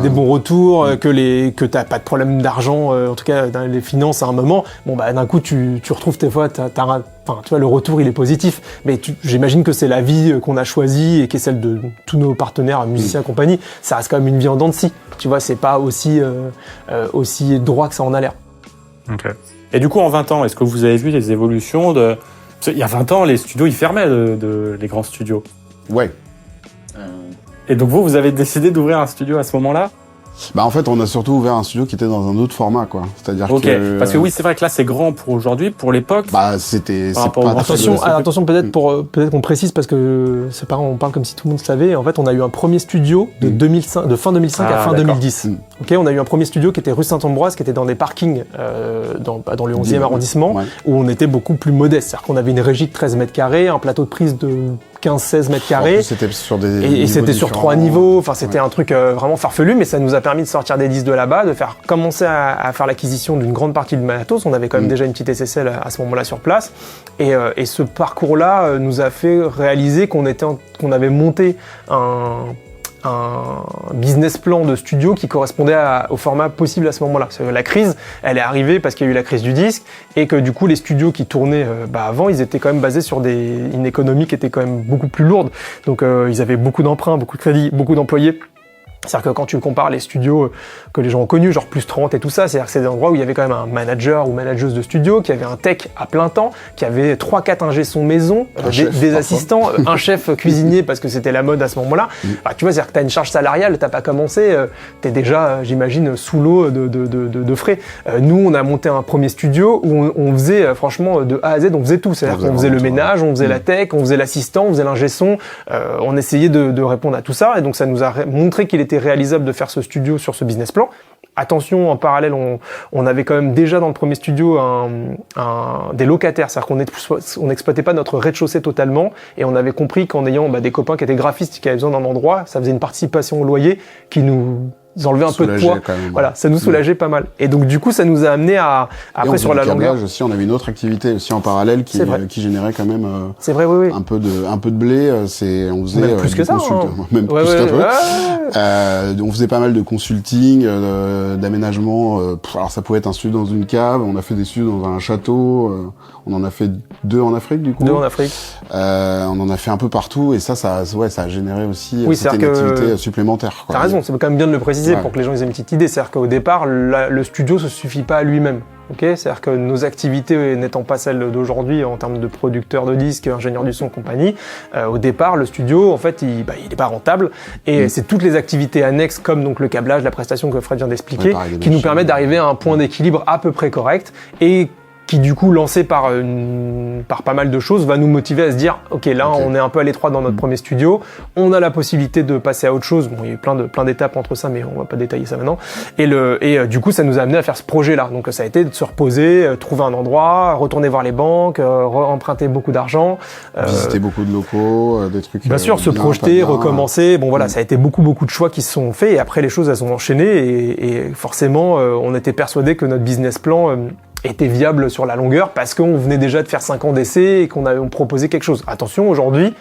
des bons retours, que t'as pas de problème d'argent, en tout cas dans les finances à un moment, d'un coup tu retrouves tes fois, tu vois, le retour il est positif, mais j'imagine que c'est la vie qu'on a choisie et qui est celle de tous nos partenaires, musiciens et compagnie. Ça reste quand même une vie en dents de scie. Tu vois, c'est pas aussi droit que ça en a l'air. Ok. Et du coup, en 20 ans, est-ce que vous avez vu des évolutions de... Il y a 20 ans, les studios, ils fermaient, les grands studios. Ouais. Et donc vous avez décidé d'ouvrir un studio à ce moment-là ? En fait, on a surtout ouvert un studio qui était dans un autre format, quoi. C'est-à-dire que... Parce que oui, c'est vrai que là, c'est grand pour aujourd'hui, pour l'époque. C'était... Attention, peut-être qu'on précise, parce que c'est pas, on parle comme si tout le monde savait. En fait, on a eu un premier studio de fin 2005 à fin 2010. Ok, on a eu un premier studio qui était rue Saint-Ambroise, qui était dans des parkings dans le 11e arrondissement, où on était beaucoup plus modeste. C'est-à-dire qu'on avait une régie de 13 mètres carrés, un plateau de prise de 15-16 mètres carrés. C'était sur des et c'était sur 3 niveaux. Enfin, c'était un truc vraiment farfelu, mais ça nous a permis de sortir des disques de là-bas, de faire commencer à faire l'acquisition d'une grande partie de matos. On avait quand même déjà une petite SSL à ce moment-là sur place. Et ce parcours-là nous a fait réaliser qu'on avait monté un business plan de studio qui correspondait au format possible à ce moment-là. La crise, elle est arrivée parce qu'il y a eu la crise du disque et que du coup les studios qui tournaient avant, ils étaient quand même basés sur une économie qui était quand même beaucoup plus lourde. Donc ils avaient beaucoup d'emprunts, beaucoup de crédits, beaucoup d'employés. C'est-à-dire que quand tu compares les studios que les gens ont connus, genre plus 30 et tout ça, c'est-à-dire que c'est des endroits où il y avait quand même un manager ou manageuse de studio, qui avait un tech à plein temps, qui avait 3-4 ingé son maison, des assistants, un chef cuisinier parce que c'était la mode à ce moment-là. Tu vois, c'est-à-dire que t'as une charge salariale, t'as pas commencé, t'es déjà, j'imagine, sous l'eau de frais. Nous, on a monté un premier studio où on faisait, franchement, de A à Z, on faisait tout. C'est-à-dire qu'on faisait le ménage, on faisait la tech, on faisait l'assistant, on faisait l'ingé son, on essayait de répondre à tout ça, et donc ça nous a montré qu'il était réalisable de faire ce studio sur ce business plan. Attention, en parallèle, on avait quand même déjà dans le premier studio des locataires, c'est-à-dire qu'on n'exploitait pas notre rez-de-chaussée totalement, et on avait compris qu'en ayant des copains qui étaient graphistes, qui avaient besoin d'un endroit, ça faisait une participation au loyer qui nous enlevait un peu de poids. Voilà, ça nous soulageait pas mal. Et donc du coup, ça nous a amené après sur la longueur aussi, on avait une autre activité aussi en parallèle qui générait quand même c'est vrai, oui. un peu de blé. On faisait même plus que ça, même plus qu'un peu. On faisait pas mal de consulting, d'aménagement. Alors ça pouvait être un studio dans une cave. On a fait des studios dans un château. On en a fait 2 en Afrique du coup. 2 en Afrique. On en a fait un peu partout et ça a généré aussi c'était une activité supplémentaire. T'as raison, c'est quand même bien de le préciser pour que les gens aient une petite idée. C'est-à-dire qu'au départ, le studio se suffit pas à lui-même. Okay, c'est-à-dire que nos activités n'étant pas celles d'aujourd'hui en termes de producteurs de disques, ingénieurs du son, compagnie, au départ, le studio, en fait, il est pas rentable. Et c'est toutes les activités annexes, comme donc le câblage, la prestation que Fred vient d'expliquer, qui nous permettent d'arriver à un point d'équilibre à peu près correct et qui du coup, lancé par pas mal de choses, va nous motiver à se dire ok, on est un peu à l'étroit dans notre premier studio, on a la possibilité de passer à autre chose. Bon, il y a eu plein d'étapes entre ça, mais on va pas détailler ça maintenant. Et du coup, ça nous a amené à faire ce projet-là. Donc ça a été de se reposer, trouver un endroit, retourner voir les banques, emprunter beaucoup d'argent, visiter beaucoup de locaux, des trucs. Bien sûr, se projeter, recommencer. Bon voilà, ça a été beaucoup de choix qui se sont faits. Et après, les choses elles ont enchaîné et forcément, on était persuadé que notre business plan était viable sur la longueur parce qu'on venait déjà de faire 5 ans d'essai et on proposait quelque chose. Attention, aujourd'hui,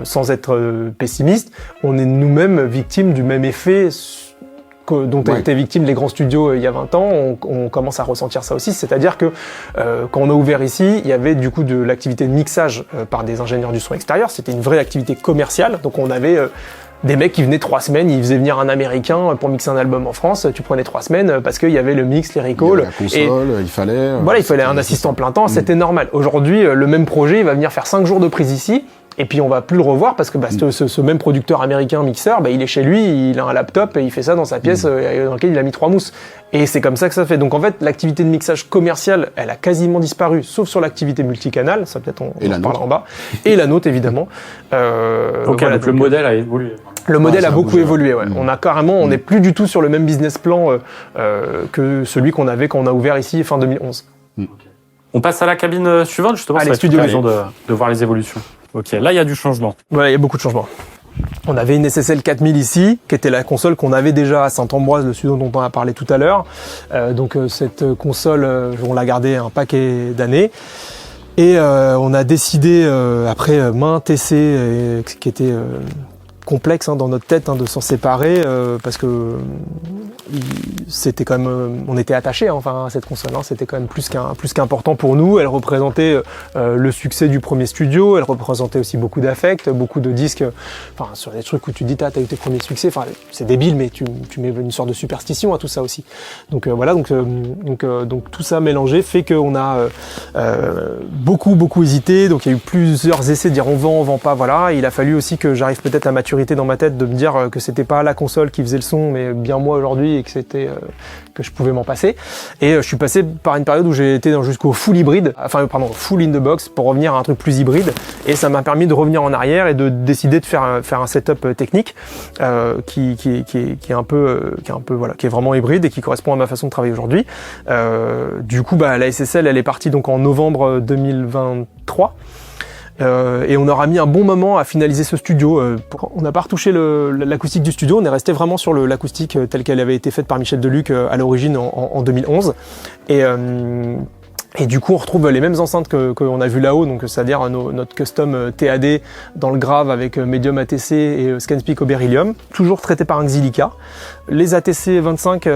sans être pessimiste, on est nous-mêmes victimes du même effet dont étaient victimes les grands studios il y a 20 ans. On commence à ressentir ça aussi, c'est-à-dire que quand on a ouvert ici, il y avait du coup de l'activité de mixage par des ingénieurs du son extérieur. C'était une vraie activité commerciale, donc on avait des mecs qui venaient 3 semaines, ils faisaient venir un Américain pour mixer un album en France. Tu prenais 3 semaines parce qu'il y avait le mix, les recalls. La console, il fallait. Voilà, il fallait un assistant plein temps, c'était normal. Aujourd'hui, le même projet, il va venir faire 5 jours de prise ici. Et puis on va plus le revoir parce que ce même producteur américain mixeur, il est chez lui, il a un laptop et il fait ça dans sa pièce dans laquelle il a mis 3 mousses. Et c'est comme ça que ça fait. Donc en fait, l'activité de mixage commercial, elle a quasiment disparu, sauf sur l'activité multicanal, ça peut-être on en parlera en bas, et la nôtre évidemment. Donc le modèle a évolué. Le modèle a beaucoup évolué, ouais. On a carrément, on n'est plus du tout sur le même business plan que celui qu'on avait quand on a ouvert ici fin 2011. On passe à la cabine suivante, justement, Allez, c'est l'occasion de voir les évolutions. Ok, là il y a du changement. Voilà, il y a beaucoup de changements. On avait une SSL 4000 ici, qui était la console qu'on avait déjà à Saint-Ambroise, le studio dont on a parlé tout à l'heure. Donc cette console, on l'a gardée un paquet d'années. Et on a décidé, après maintes essais qui étaient complexe dans notre tête de s'en séparer parce que c'était quand même on était attachés à cette console, c'était quand même plus qu'important pour nous. Elle représentait le succès du premier studio, elle représentait aussi beaucoup d'affect, beaucoup de disques, sur des trucs où tu dis t'as eu tes premiers succès, c'est débile mais tu mets une sorte de superstition à tout ça aussi. Donc voilà, donc tout ça mélangé fait qu'on a beaucoup hésité. Donc il y a eu plusieurs essais de dire on vend pas, voilà. Il a fallu aussi que j'arrive peut-être à maturité dans ma tête de me dire que c'était pas la console qui faisait le son mais bien moi aujourd'hui et que c'était que je pouvais m'en passer. Et je suis passé par une période où j'ai été jusqu'au full hybride, full in the box pour revenir à un truc plus hybride, et ça m'a permis de revenir en arrière et de décider de faire un setup technique qui est vraiment hybride et qui correspond à ma façon de travailler aujourd'hui. Du coup la SSL elle est partie donc en novembre 2023. Et on aura mis un bon moment à finaliser ce studio. On n'a pas retouché l'acoustique du studio, on est resté vraiment sur l'acoustique telle qu'elle avait été faite par Michel Deluc à l'origine en 2011. Et du coup, on retrouve les mêmes enceintes qu'on a vues là-haut, donc c'est-à-dire notre custom TAD dans le grave avec Medium ATC et Scanspeak au Beryllium, toujours traité par Exilica. Les ATC 25, ils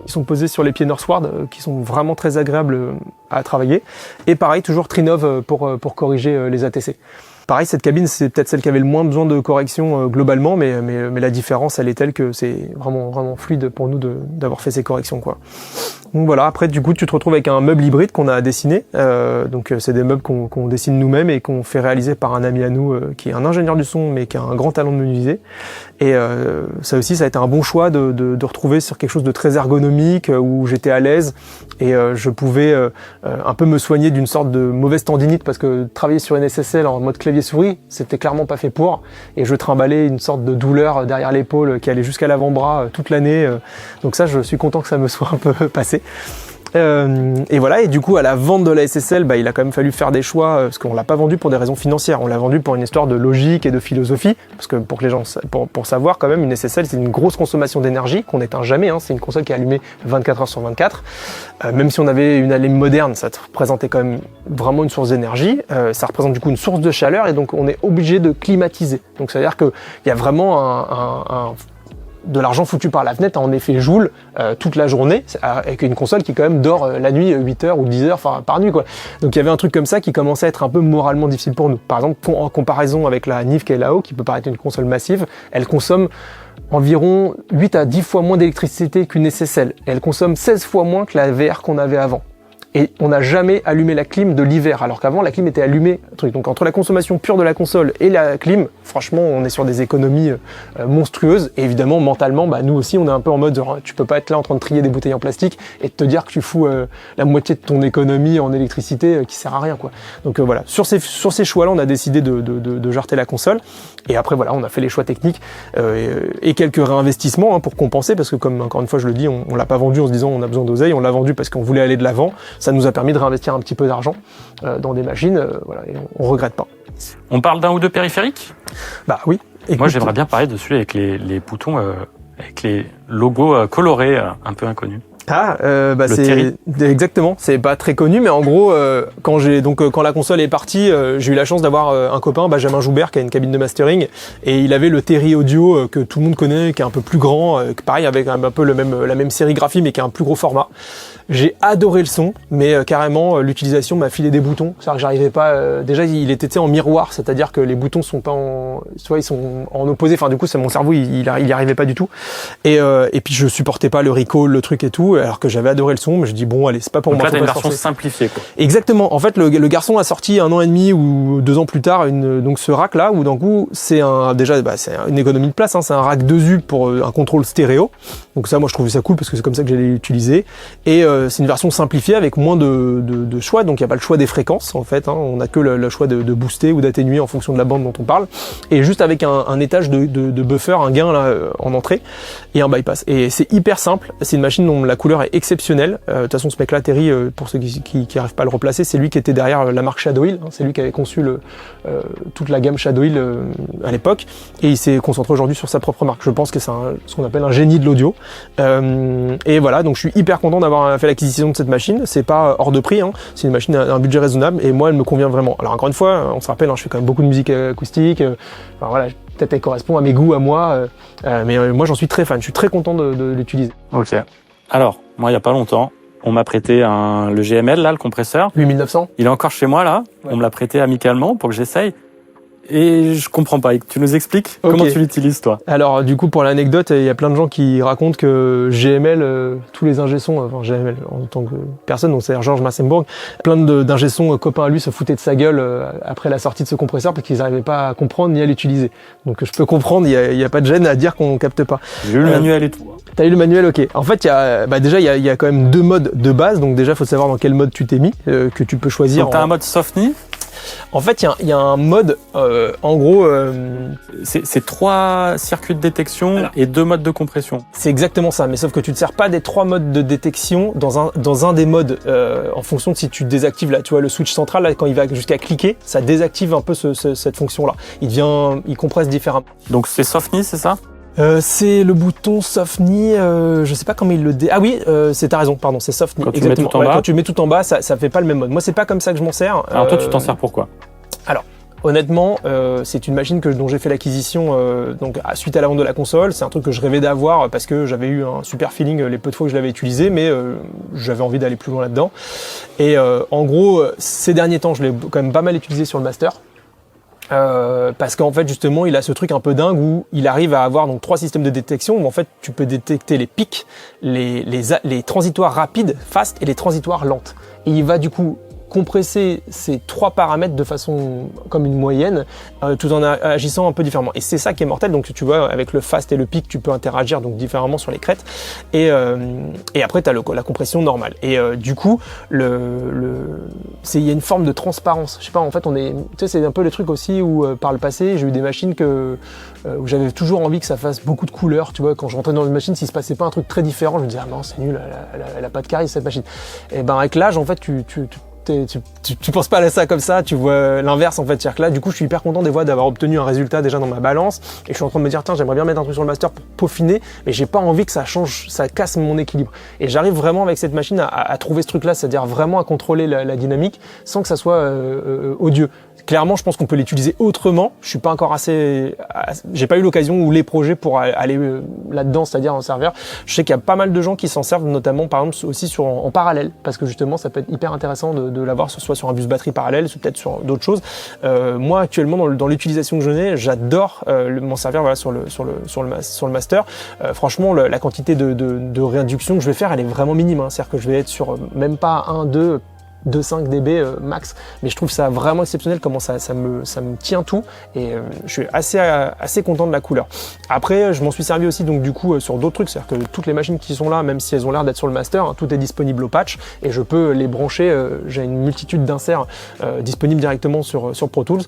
sont posés sur les pieds Northward, qui sont vraiment très agréables à travailler. Et pareil, toujours Trinov pour corriger les ATC. Pareil, cette cabine, c'est peut-être celle qui avait le moins besoin de correction globalement, mais la différence, elle est telle que c'est vraiment fluide pour nous d'avoir fait ces corrections, quoi. Donc voilà, après du coup tu te retrouves avec un meuble hybride qu'on a dessiné, donc c'est des meubles qu'on dessine nous-mêmes et qu'on fait réaliser par un ami à nous qui est un ingénieur du son mais qui a un grand talent de menuisier. Et ça aussi ça a été un bon choix de retrouver sur quelque chose de très ergonomique où j'étais à l'aise et je pouvais un peu me soigner d'une sorte de mauvaise tendinite parce que travailler sur une SSL en mode clavier-souris c'était clairement pas fait pour, et je trimballais une sorte de douleur derrière l'épaule qui allait jusqu'à l'avant-bras toute l'année, donc ça je suis content que ça me soit un peu passé. Et voilà, et du coup à la vente de la SSL, il a quand même fallu faire des choix parce qu'on l'a pas vendu pour des raisons financières, on l'a vendu pour une histoire de logique et de philosophie, parce que pour que les gens pour savoir quand même, une SSL c'est une grosse consommation d'énergie qu'on n'éteint jamais, c'est une console qui est allumée 24 heures sur 24. Même si on avait une allumette moderne, ça représentait quand même vraiment une source d'énergie, ça représente du coup une source de chaleur et donc on est obligé de climatiser. Donc ça veut dire qu'il y a vraiment de l'argent foutu par la fenêtre en effet joule toute la journée, avec une console qui quand même dort la nuit 8 heures ou 10 heures par nuit, quoi. Donc il y avait un truc comme ça qui commençait à être un peu moralement difficile pour nous. Par exemple, en comparaison avec la NIV qui est là-haut, qui peut paraître une console massive, elle consomme environ 8 à 10 fois moins d'électricité qu'une SSL. Et elle consomme 16 fois moins que la VR qu'on avait avant. Et on n'a jamais allumé la clim de l'hiver, alors qu'avant la clim était allumée. Donc entre la consommation pure de la console et la clim, franchement on est sur des économies monstrueuses. Et évidemment mentalement, nous aussi on est un peu en mode genre, tu peux pas être là en train de trier des bouteilles en plastique et te dire que tu fous la moitié de ton économie en électricité qui sert à rien, quoi. Donc voilà, sur ces choix-là on a décidé de jarter la console. Et après voilà, on a fait les choix techniques et quelques réinvestissements pour compenser, parce que comme encore une fois je le dis, on l'a pas vendu en se disant on a besoin d'oseille, on l'a vendu parce qu'on voulait aller de l'avant. Ça nous a permis de réinvestir un petit peu d'argent dans des machines, voilà, et on regrette pas. On parle d'un ou deux périphériques ? Oui. Écoute, moi j'aimerais bien parler dessus avec les boutons, avec les logos colorés un peu inconnus. C'est exactement, c'est pas très connu, mais en gros quand la console est partie, j'ai eu la chance d'avoir un copain, Benjamin Joubert, qui a une cabine de mastering, et il avait le Terry Audio que tout le monde connaît, qui est un peu plus grand, pareil avec un peu la même sérigraphie mais qui a un plus gros format. J'ai adoré le son, mais carrément l'utilisation m'a filé des boutons. C'est-à-dire que j'arrivais pas. Déjà, il était en miroir, c'est-à-dire que les boutons sont pas soit ils sont en opposé. Enfin, du coup, c'est mon cerveau, il y arrivait pas du tout. Et puis je supportais pas le recall, le truc et tout, alors que j'avais adoré le son. Mais je dis bon, allez, c'est pas pour Donc moi. là, t'as une version simplifiée, quoi. Exactement. En fait, le garçon a sorti 1 an et demi ou 2 ans plus tard donc ce rack là, où d'un coup, c'est c'est une économie de place. Hein, c'est un rack 2U pour un contrôle stéréo. Donc ça, moi, je trouve ça cool parce que c'est comme ça que j'allais l'utiliser. Et c'est une version simplifiée avec moins de choix, donc il n'y a pas le choix des fréquences en fait, hein. On n'a que le choix de booster ou d'atténuer en fonction de la bande dont on parle, et juste avec un étage de buffer, un gain là en entrée et un bypass. Et c'est hyper simple, c'est une machine dont la couleur est exceptionnelle. De toute façon, ce mec-là, Terry, pour ceux qui arrivent pas à le replacer, c'est lui qui était derrière la marque Shadow Hill, hein. C'est lui qui avait conçu toute la gamme Shadow Hill à l'époque, et il s'est concentré aujourd'hui sur sa propre marque. Je pense que c'est ce qu'on appelle un génie de l'audio. Et voilà, donc je suis hyper content d'avoir fait l'acquisition de cette machine. C'est pas hors de prix, hein. C'est une machine à un budget raisonnable et moi elle me convient vraiment. Alors encore une fois, on se rappelle, hein, je fais quand même beaucoup de musique acoustique. Enfin voilà, peut-être elle correspond à mes goûts à moi, mais moi j'en suis très fan. Je suis très content de l'utiliser. Ok. Alors moi il y a pas longtemps, on m'a prêté le GML là, le compresseur. 8900. Il est encore chez moi là. Ouais. On me l'a prêté amicalement pour que j'essaye. Et je comprends pas. Tu nous expliques comment tu l'utilises, toi? Alors, du coup, pour l'anecdote, il y a plein de gens qui racontent que GML, tous les ingé-sons, enfin GML en tant que personne, donc c'est-à-dire Georges Massenburg, plein d'ingé-sons copains à lui se foutaient de sa gueule après la sortie de ce compresseur parce qu'ils n'arrivaient pas à comprendre ni à l'utiliser. Donc, je peux comprendre, il y a pas de gêne à dire qu'on capte pas. J'ai eu le manuel et tout. T'as eu le manuel, ok. En fait, déjà, il y a quand même 2 modes de base, donc déjà, faut savoir dans quel mode tu t'es mis, que tu peux choisir. Donc, t'as un mode Softni. En fait, il y a un mode, en gros... C'est 3 circuits de détection et 2 modes de compression. C'est exactement ça, mais sauf que tu ne te sers pas des 3 modes de détection dans un des modes, en fonction de si tu désactives là, tu vois, le switch central, là, quand il va jusqu'à cliquer, ça désactive un peu cette fonction-là. Il compresse différemment. Donc c'est Softni, c'est ça? C'est le bouton Softni, je sais pas comment il le Ah oui, t'as raison, pardon, c'est Softni. Quand tu mets tout en bas. Quand tu mets tout en bas, ça fait pas le même mode. Moi, c'est pas comme ça que je m'en sers. Alors toi, tu t'en sers pourquoi? Alors, honnêtement, c'est une machine dont j'ai fait l'acquisition suite à la vente de la console. C'est un truc que je rêvais d'avoir parce que j'avais eu un super feeling les peu de fois que je l'avais utilisé, mais j'avais envie d'aller plus loin là-dedans. Et en gros, ces derniers temps, je l'ai quand même pas mal utilisé sur le Master. Parce qu'en fait justement il a ce truc un peu dingue où il arrive à avoir donc 3 systèmes de détection où en fait tu peux détecter les pics, les transitoires rapides, fast et les transitoires lentes. Et il va du coup compresser ces 3 paramètres de façon comme une moyenne, tout en agissant un peu différemment. Et c'est ça qui est mortel. Donc tu vois, avec le fast et le pic, tu peux interagir donc différemment sur les crêtes. Et après, tu as la compression normale. Et du coup, il y a une forme de transparence. Je sais pas, en fait, tu sais, c'est un peu le truc aussi où par le passé, j'ai eu des machines où j'avais toujours envie que ça fasse beaucoup de couleurs. Tu vois, quand je rentrais dans une machine, s'il se passait pas un truc très différent, je me disais, ah non, c'est nul, elle a pas de charisme cette machine. Et ben avec l'âge, en fait, tu penses pas à ça comme ça, tu vois l'inverse en fait. C'est-à-dire que là, du coup, je suis hyper content des fois d'avoir obtenu un résultat déjà dans ma balance et je suis en train de me dire, tiens, j'aimerais bien mettre un truc sur le Master pour peaufiner, mais j'ai pas envie que ça change, ça casse mon équilibre. Et j'arrive vraiment avec cette machine à trouver ce truc-là, c'est-à-dire vraiment à contrôler la dynamique sans que ça soit odieux. Clairement, je pense qu'on peut l'utiliser autrement. Je suis pas encore j'ai pas eu l'occasion ou les projets pour aller là-dedans, c'est-à-dire en serveur. Je sais qu'il y a pas mal de gens qui s'en servent, notamment par exemple aussi en parallèle, parce que justement, ça peut être hyper intéressant de l'avoir soit sur un bus batterie parallèle, soit peut-être sur d'autres choses. Moi, actuellement, dans l'utilisation que je n'ai, j'adore m'en servir voilà, sur le Master. Franchement, la quantité de réinduction que je vais faire, elle est vraiment minime. Hein. C'est-à-dire que je vais être sur même pas 1, 2,5 dB max, mais je trouve ça vraiment exceptionnel comment ça me tient tout et je suis assez content de la couleur. Après, je m'en suis servi aussi donc du coup sur d'autres trucs, c'est-à-dire que toutes les machines qui sont là, même si elles ont l'air d'être sur le Master, hein, tout est disponible au patch et je peux les brancher. J'ai une multitude d'inserts disponibles directement sur Pro Tools.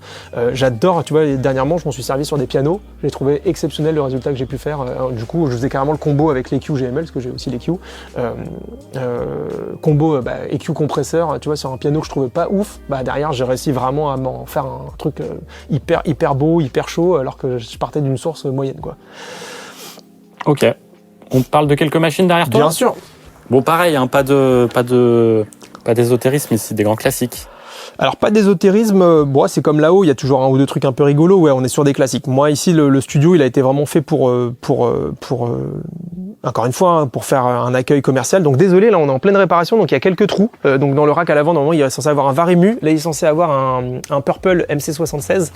J'adore, tu vois, dernièrement, je m'en suis servi sur des pianos. J'ai trouvé exceptionnel le résultat que j'ai pu faire. Du coup, je faisais carrément le combo avec l'EQ GML, parce que j'ai aussi l'EQ. Combo EQ compresseur. Tu vois, sur un piano que je trouvais pas ouf, derrière j'ai réussi vraiment à m'en faire un truc hyper beau, hyper chaud, alors que je partais d'une source moyenne, quoi. Ok. On parle de quelques machines derrière toi? Bien sûr. Bon, pareil, hein, pas d'ésotérisme ici, des grands classiques. Alors pas d'ésotérisme, bon, c'est comme là-haut, il y a toujours un ou deux trucs un peu rigolos, ouais, on est sur des classiques. Moi ici le studio il a été vraiment fait pour encore une fois hein, pour faire un accueil commercial. Donc désolé, là on est en pleine réparation, donc il y a quelques trous. Donc dans le rack à l'avant normalement il est censé avoir un Varimu, là il est censé avoir un Purple MC76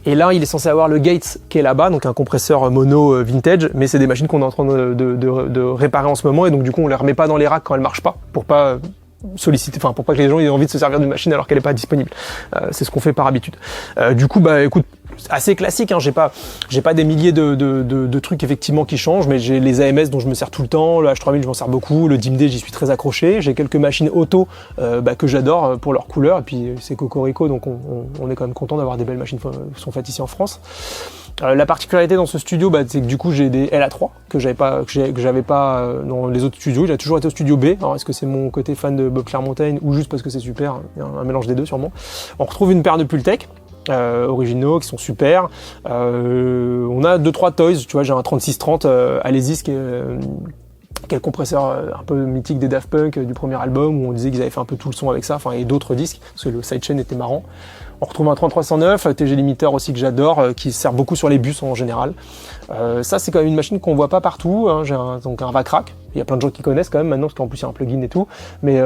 et là il est censé avoir le Gates qui est là-bas, donc un compresseur mono vintage, mais c'est des machines qu'on est en train de réparer en ce moment et donc du coup on les remet pas dans les racks quand elles marchent pas pour pas solliciter, enfin pour pas que les gens aient envie de se servir d'une machine alors qu'elle est pas disponible. C'est ce qu'on fait par habitude. Du coup bah écoute, assez classique, hein, j'ai pas des milliers de trucs effectivement qui changent, mais j'ai les AMS dont je me sers tout le temps, le H3000 je m'en sers beaucoup, le DIMD j'y suis très accroché, j'ai quelques machines auto que j'adore pour leur couleur, et puis c'est Cocorico, donc on est quand même content d'avoir des belles machines qui sont faites ici en France. La particularité dans ce studio, c'est que du coup j'ai des LA3 que j'avais pas dans les autres studios. J'ai toujours été au studio B. Alors est-ce que c'est mon côté fan de Bob Clearmountain ou juste parce que c'est super, il y a un mélange des deux sûrement. On retrouve une paire de Pultec originaux qui sont super. On a 2-3 toys, tu vois, j'ai un 3630 Alesis qui est le compresseur un peu mythique des Daft Punk du premier album où on disait qu'ils avaient fait un peu tout le son avec ça, enfin et d'autres disques parce que le sidechain était marrant. On retrouve un 3309, TG Limiter aussi que j'adore, qui sert beaucoup sur les bus en général. Ça c'est quand même une machine qu'on voit pas partout, hein. J'ai donc un Vacrack, il y a plein de gens qui connaissent quand même maintenant parce qu'en plus il y a un plugin et tout, mais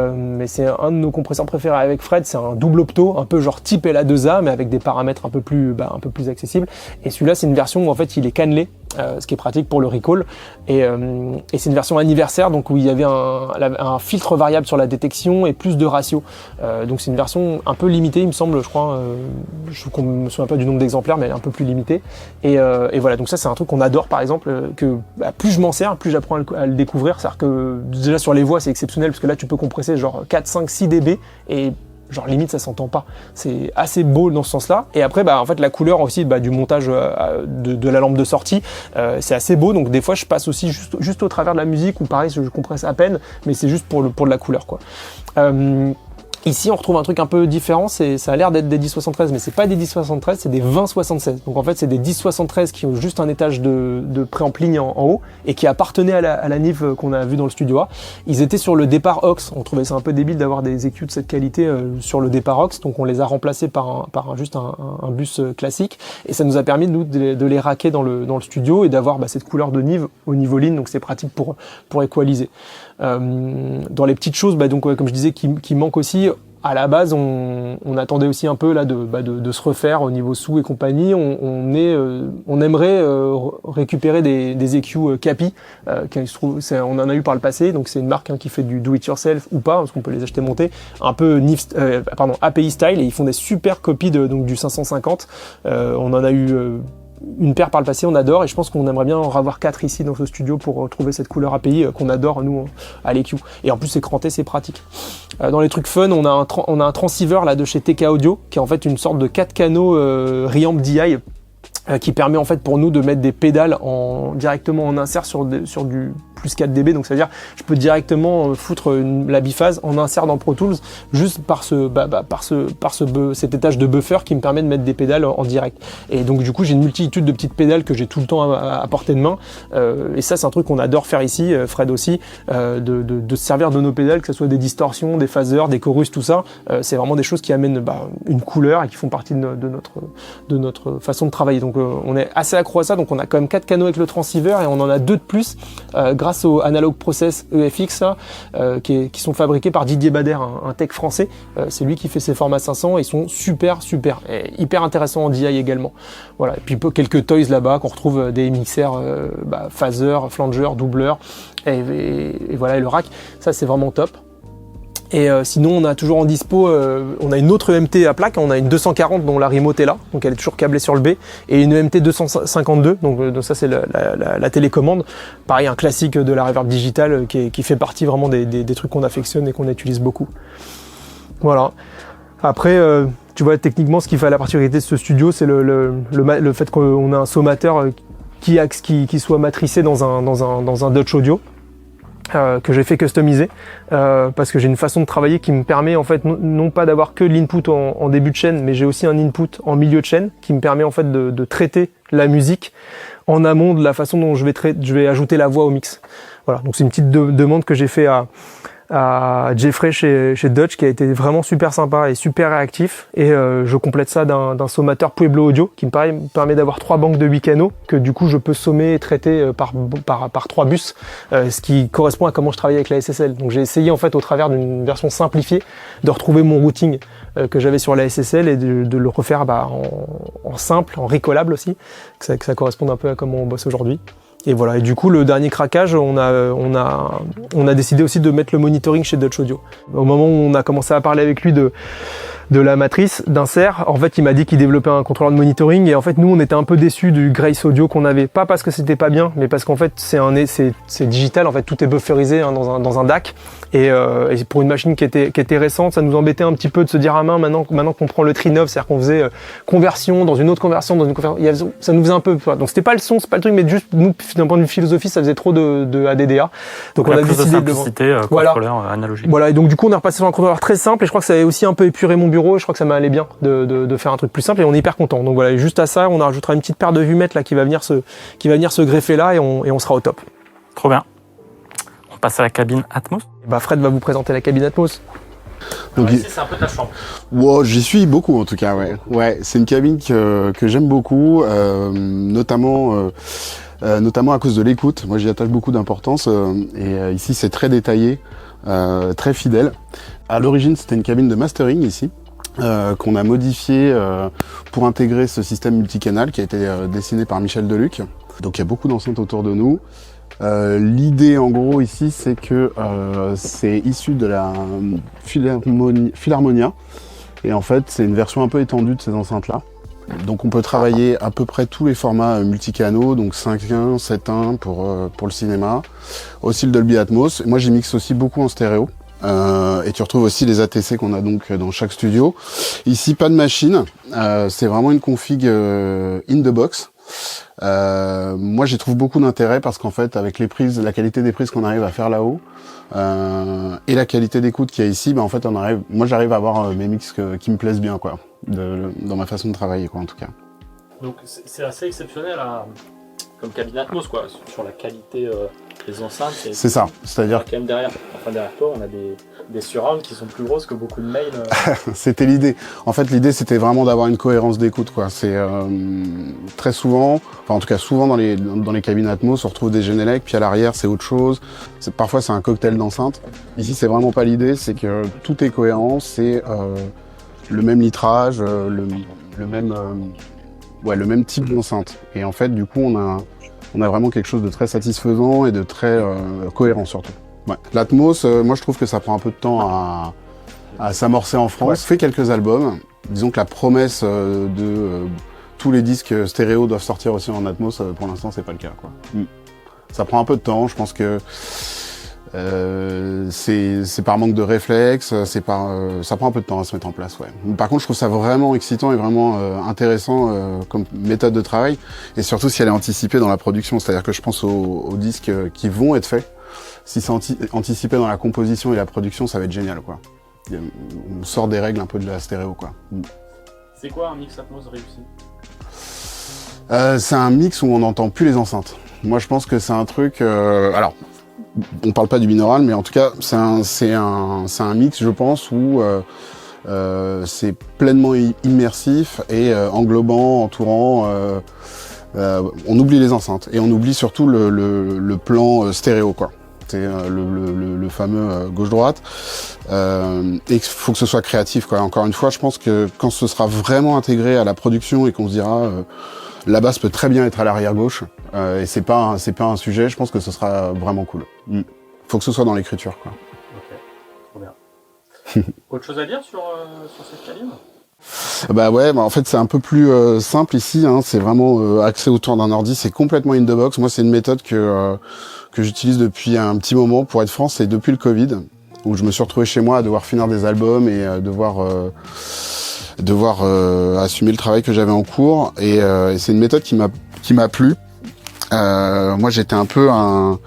c'est un de nos compresseurs préférés avec Fred, c'est un double opto, un peu genre type LA2A mais avec des paramètres un peu plus accessibles. Et celui-là c'est une version où en fait il est cannelé, ce qui est pratique pour le recall, et c'est une version anniversaire donc où il y avait un filtre variable sur la détection et plus de ratio. Donc c'est une version un peu limitée il me semble, je crois. Je me souviens pas du nombre d'exemplaires, mais elle est un peu plus limitée. Et voilà, donc ça c'est un truc qu'on adore par exemple, que plus je m'en sers, plus j'apprends à le découvrir. C'est-à-dire que déjà sur les voix c'est exceptionnel parce que là tu peux compresser genre 4, 5, 6 dB et genre limite ça s'entend pas. C'est assez beau dans ce sens-là. Et après en fait la couleur aussi du montage de la lampe de sortie, c'est assez beau. Donc des fois je passe aussi juste au travers de la musique ou pareil je compresse à peine, mais c'est juste pour de la couleur quoi. Ici, on retrouve un truc un peu différent, ça a l'air d'être des 1073, mais c'est pas des 1073, c'est des 2076. Donc en fait, c'est des 1073 qui ont juste un étage de préampli en haut et qui appartenaient à la NIV qu'on a vu dans le studio A. Ils étaient sur le départ aux. On trouvait ça un peu débile d'avoir des EQ de cette qualité sur le départ aux, donc on les a remplacés par juste un bus classique et ça nous a permis nous de les racker dans le studio et d'avoir cette couleur de NIV au niveau line, donc c'est pratique pour équaliser. Dans les petites choses, donc comme je disais, qui manquent aussi. À la base, on attendait aussi un peu là de se refaire au niveau sous et compagnie. On aimerait récupérer des EQ Capi, qui se trouve, on en a eu par le passé. Donc c'est une marque qui fait du do-it-yourself ou pas, parce qu'on peut les acheter montés, un peu API style, et ils font des super copies donc du 550. On en a eu une paire par le passé, on adore, et je pense qu'on aimerait bien en avoir 4 ici dans ce studio pour retrouver cette couleur API qu'on adore nous à l'EQ. Et en plus c'est cranté, c'est pratique. Dans les trucs fun, on a un transceiver là de chez TK Audio qui est en fait une sorte de 4 canaux Reamp DI qui permet en fait pour nous de mettre des pédales directement en insert sur du plus 4 dB, donc ça veut dire je peux directement foutre la biphase en insert dans Pro Tools juste par cet étage de buffer qui me permet de mettre des pédales en direct. Et donc du coup j'ai une multitude de petites pédales que j'ai tout le temps à portée de main, et ça c'est un truc qu'on adore faire ici, Fred aussi, de se servir de nos pédales, que ce soit des distorsions, des phasers, des chorus, tout ça, c'est vraiment des choses qui amènent une couleur et qui font partie de notre façon de travailler. Donc on est assez accro à ça, donc on a quand même 4 canaux avec le transceiver et on en a 2 de plus grâce au Analog Process EFX qui sont fabriqués par Didier Bader, un tech français. C'est lui qui fait ces formats 500 et ils sont super et hyper intéressants en DI également. Voilà. Et puis quelques toys là-bas qu'on retrouve, des mixeurs phaser, flanger, doubleur et voilà, et le rack. Ça c'est vraiment top. Et sinon on a toujours en dispo, on a une autre EMT à plaque, on a une 240 dont la remote est là, donc elle est toujours câblée sur le B, et une EMT 252, donc ça c'est la télécommande, pareil un classique de la reverb digitale qui fait partie vraiment des trucs qu'on affectionne et qu'on utilise beaucoup. Voilà. Après tu vois techniquement ce qui fait la particularité de ce studio, c'est le fait qu'on a un sommateur qui soit matricé dans un Dutch Audio. Que j'ai fait customiser parce que j'ai une façon de travailler qui me permet en fait non pas d'avoir que l'input en début de chaîne, mais j'ai aussi un input en milieu de chaîne qui me permet en fait de traiter la musique en amont de la façon dont je vais ajouter la voix au mix. Voilà, donc c'est une petite demande que j'ai fait à Jeffrey chez Dutch qui a été vraiment super sympa et super réactif. Et je complète ça d'un sommateur Pueblo Audio qui me permet d'avoir 3 banques de 8 canaux que du coup je peux sommer et traiter par 3 bus, ce qui correspond à comment je travaille avec la SSL. Donc j'ai essayé en fait au travers d'une version simplifiée de retrouver mon routing que j'avais sur la SSL et de le refaire en simple, en recollable aussi, que ça corresponde un peu à comment on bosse aujourd'hui. Et voilà, et du coup le dernier craquage, on a décidé aussi de mettre le monitoring chez Dutch Audio. Au moment où on a commencé à parler avec lui de la matrice, d'insert, en fait il m'a dit qu'il développait un contrôleur de monitoring et en fait nous on était un peu déçus du Grace Audio qu'on avait, pas parce que c'était pas bien, mais parce qu'en fait c'est digital, en fait tout est bufferisé dans un DAC et pour une machine qui était récente, ça nous embêtait un petit peu de se dire maintenant qu'on prend le tri neuf, c'est-à-dire qu'on faisait conversion dans une autre conversion, ça nous faisait un peu, donc c'était pas le son, c'est pas le truc, mais juste nous d'un point de vue philosophie ça faisait trop de ADDA, donc on a décidé de contrôleur analogique. Voilà, et donc du coup on est repassé sur un contrôleur très simple et je crois que ça avait aussi un peu épuré mon bureau et je crois que ça m'allait bien de faire un truc plus simple et on est hyper content. Donc voilà, juste à ça on rajoutera une petite paire de vumètres là qui va venir se greffer là et on sera au top. Trop bien. On passe à la cabine Atmos. Et Fred va vous présenter la cabine Atmos. Donc ici c'est un peu ta chambre. Wow, j'y suis beaucoup en tout cas, ouais. Ouais, c'est une cabine que j'aime beaucoup, notamment à cause de l'écoute. Moi j'y attache beaucoup d'importance et ici c'est très détaillé, très fidèle. À l'origine c'était une cabine de mastering ici, qu'on a modifié pour intégrer ce système multicanal qui a été dessiné par Michel Deluc. Donc il y a beaucoup d'enceintes autour de nous. L'idée en gros ici c'est que c'est issu de la Philharmonia et en fait c'est une version un peu étendue de ces enceintes là. Donc on peut travailler à peu près tous les formats multicanaux, donc 5.1, 7.1 pour le cinéma, aussi le Dolby Atmos. Moi j'y mixe aussi beaucoup en stéréo. Et tu retrouves aussi les ATC qu'on a donc dans chaque studio. Ici pas de machine, c'est vraiment une config in the box. Moi j'y trouve beaucoup d'intérêt parce qu'en fait avec les prises, la qualité des prises qu'on arrive à faire là-haut et la qualité d'écoute qu'il y a ici, en fait moi j'arrive à avoir mes mix qui me plaisent bien quoi, dans ma façon de travailler quoi en tout cas. Donc c'est assez exceptionnel comme cabine Atmos quoi, sur la qualité des enceintes. C'est ça, c'est-à-dire quand même derrière toi on a des surrounds qui sont plus grosses que beaucoup de mails. C'était l'idée. En fait, l'idée, c'était vraiment d'avoir une cohérence d'écoute, quoi. C'est très souvent, enfin en tout cas souvent dans les cabines Atmos, on retrouve des Genelec, puis à l'arrière c'est autre chose. Parfois c'est un cocktail d'enceintes. Ici, c'est vraiment pas l'idée. C'est que tout est cohérent. C'est le même litrage, le même type d'enceinte. Et en fait, du coup, on a vraiment quelque chose de très satisfaisant et de très cohérent surtout. Ouais. L'Atmos, moi je trouve que ça prend un peu de temps à s'amorcer en France. Ouais. On fait quelques albums. Disons que la promesse de tous les disques stéréo doivent sortir aussi en Atmos, pour l'instant c'est pas le cas, quoi. Ça prend un peu de temps, je pense que c'est par manque de réflexe, ça prend un peu de temps à se mettre en place, ouais. Par contre je trouve ça vraiment excitant et vraiment intéressant comme méthode de travail, et surtout si elle est anticipée dans la production, c'est-à-dire que je pense aux disques qui vont être faits. Si c'est anticipé dans la composition et la production, ça va être génial, quoi. On sort des règles un peu de la stéréo, quoi. C'est quoi un mix Atmos réussi ? C'est un mix où on n'entend plus les enceintes. Moi, je pense que c'est un truc... alors, on parle pas du binaural, mais en tout cas, c'est un mix, je pense, où c'est pleinement immersif et englobant, entourant... on oublie les enceintes et on oublie surtout le plan stéréo, quoi. C'est le fameux gauche-droite. Et il faut que ce soit créatif, quoi. Encore une fois, je pense que quand ce sera vraiment intégré à la production et qu'on se dira la basse peut très bien être à l'arrière-gauche et c'est pas un sujet, je pense que ce sera vraiment cool. Faut que ce soit dans l'écriture, quoi. Ok, trop bien. Autre chose à dire sur cette cabine ? Bah ouais, en fait c'est un peu plus simple ici, hein. C'est vraiment axé autour d'un ordi, c'est complètement in the box. Moi c'est une méthode que j'utilise depuis un petit moment, pour être franc, c'est depuis le Covid, où je me suis retrouvé chez moi à devoir finir des albums et devoir assumer le travail que j'avais en cours, et c'est une méthode qui m'a plu. Moi j'étais un peu un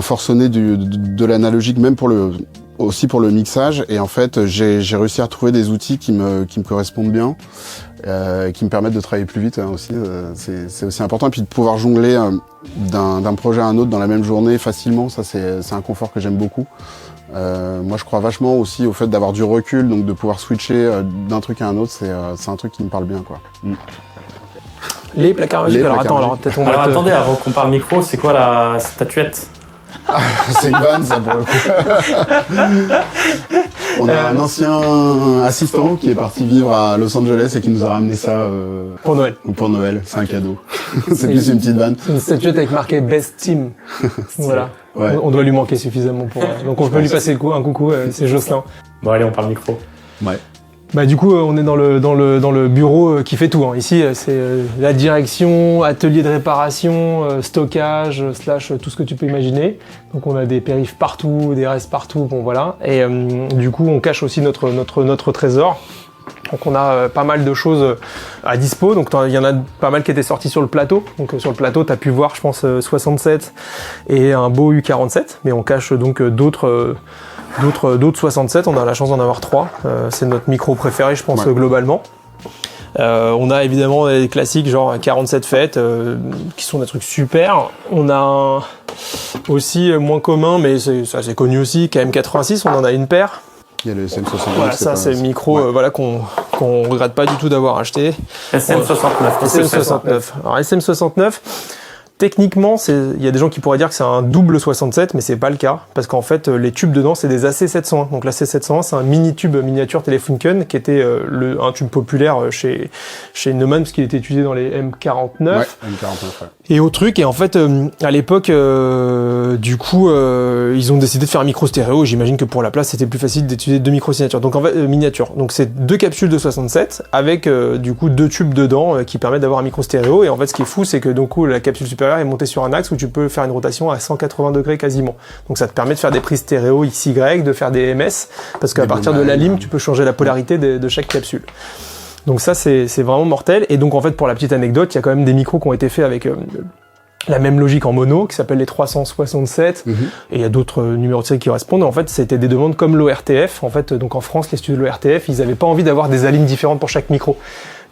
forcené de l'analogique, même aussi pour le mixage, et en fait j'ai réussi à trouver des outils qui me correspondent bien, qui me permettent de travailler plus vite, hein, aussi. C'est aussi important, et puis de pouvoir jongler d'un projet à un autre dans la même journée facilement, ça c'est un confort que j'aime beaucoup. Moi, je crois vachement aussi au fait d'avoir du recul, donc de pouvoir switcher d'un truc à un autre, c'est un truc qui me parle bien, quoi. Les placards magiques. Alors attends, alors peut-être on va. Alors attendez, avant qu'on parle micro, c'est quoi la statuette? C'est une vanne, ça, pour le coup. On a un ancien assistant qui est parti vivre à Los Angeles et qui nous a ramené ça Pour Noël. pour Noël. C'est un cadeau. C'est plus une petite vanne. C'est une statuette avec marqué Best Team. Voilà. Ouais. On doit lui manquer suffisamment pour. Donc on peut lui passer un coucou, c'est Jocelyn. Bon allez, on parle micro. Ouais. Bah du coup, on est dans le bureau qui fait tout. Hein. Ici, c'est la direction, atelier de réparation, stockage, / tout ce que tu peux imaginer. Donc on a des périphes partout, des restes partout. Bon voilà. Et du coup, on cache aussi notre trésor. Donc on a pas mal de choses à dispo. Donc il y en a pas mal qui étaient sortis sur le plateau. Donc sur le plateau, tu as pu voir, je pense, 67 et un beau U47. Mais on cache donc d'autres 67, on a la chance d'en avoir 3. C'est notre micro préféré, je pense, globalement. On a évidemment des classiques genre 47 fêtes, qui sont des trucs super. On a aussi moins commun, mais c'est assez connu aussi, KM86, on en a une paire. Il y a le SM69. Voilà, ça c'est le micro voilà, qu'on regrette pas du tout d'avoir acheté. SM69. SM69. Alors SM69, techniquement, il y a des gens qui pourraient dire que c'est un double 67, mais c'est pas le cas, parce qu'en fait, les tubes dedans, c'est des AC701. Donc l'AC701, c'est un mini-tube miniature Telefunken, qui était un tube populaire chez Neumann, parce qu'il était utilisé dans les M49. Ouais, M49, ouais. Et au truc, et en fait, à l'époque, du coup, ils ont décidé de faire un micro stéréo. J'imagine que pour la place, c'était plus facile d'utiliser 2 micros miniatures. Donc en fait, miniature. Donc c'est 2 capsules de 67 avec du coup 2 tubes dedans qui permettent d'avoir un micro stéréo. Et en fait, ce qui est fou, c'est que donc la capsule supérieure est montée sur un axe où tu peux faire une rotation à 180 degrés quasiment. Donc ça te permet de faire des prises stéréo XY, de faire des MS, parce qu'à partir de la lime, tu peux changer la polarité de chaque capsule. Donc ça, c'est vraiment mortel. Et donc en fait, pour la petite anecdote, il y a quand même des micros qui ont été faits avec la même logique en mono, qui s'appelle les 367, et il y a d'autres numéros de série qui correspondent. En fait, c'était des demandes comme l'ORTF. En fait, donc en France, les studios de l'ORTF, ils avaient pas envie d'avoir des alimes différentes pour chaque micro.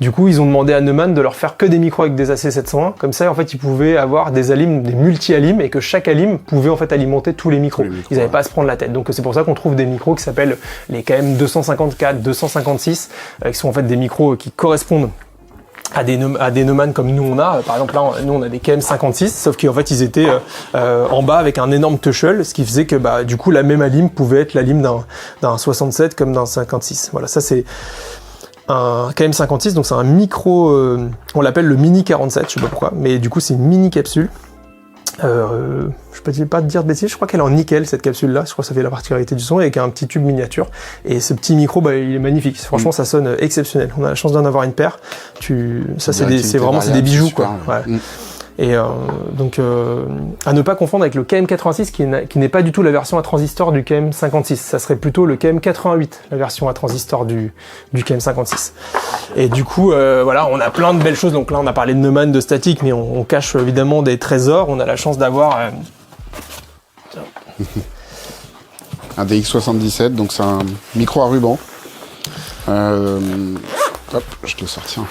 Du coup, ils ont demandé à Neumann de leur faire que des micros avec des AC701. Comme ça, en fait, ils pouvaient avoir des alimes, des multi-alimes, et que chaque alim pouvait en fait alimenter tous les micros. Ils n'avaient pas à se prendre la tête. Donc c'est pour ça qu'on trouve des micros qui s'appellent les KM 254, 256, qui sont en fait des micros qui correspondent à des Neumann comme nous on a. Par exemple là, nous on a des KM56, sauf qu'en fait ils étaient en bas avec un énorme tuchel, ce qui faisait que bah du coup la même alim pouvait être l'alim d'un 67 comme d'un 56. Voilà, ça c'est un KM56, donc c'est un micro, on l'appelle le mini 47, je sais pas pourquoi, mais du coup c'est une mini capsule. Je peux pas te dire de bêtises, je crois qu'elle est en nickel cette capsule là, je crois que ça fait la particularité du son, avec un petit tube miniature, et ce petit micro bah, il est magnifique, franchement ça sonne exceptionnel, on a la chance d'en avoir une paire, ça c'est des bijoux quoi. Ouais. Et donc à ne pas confondre avec le KM86 qui n'est pas du tout la version à transistor du KM56, ça serait plutôt le KM88, la version à transistor du KM56. Et du coup voilà, on a plein de belles choses, donc là on a parlé de Neumann, de statique, mais on cache évidemment des trésors, on a la chance d'avoir un DX77, donc c'est un micro à ruban. Hop, je te le sors, tiens.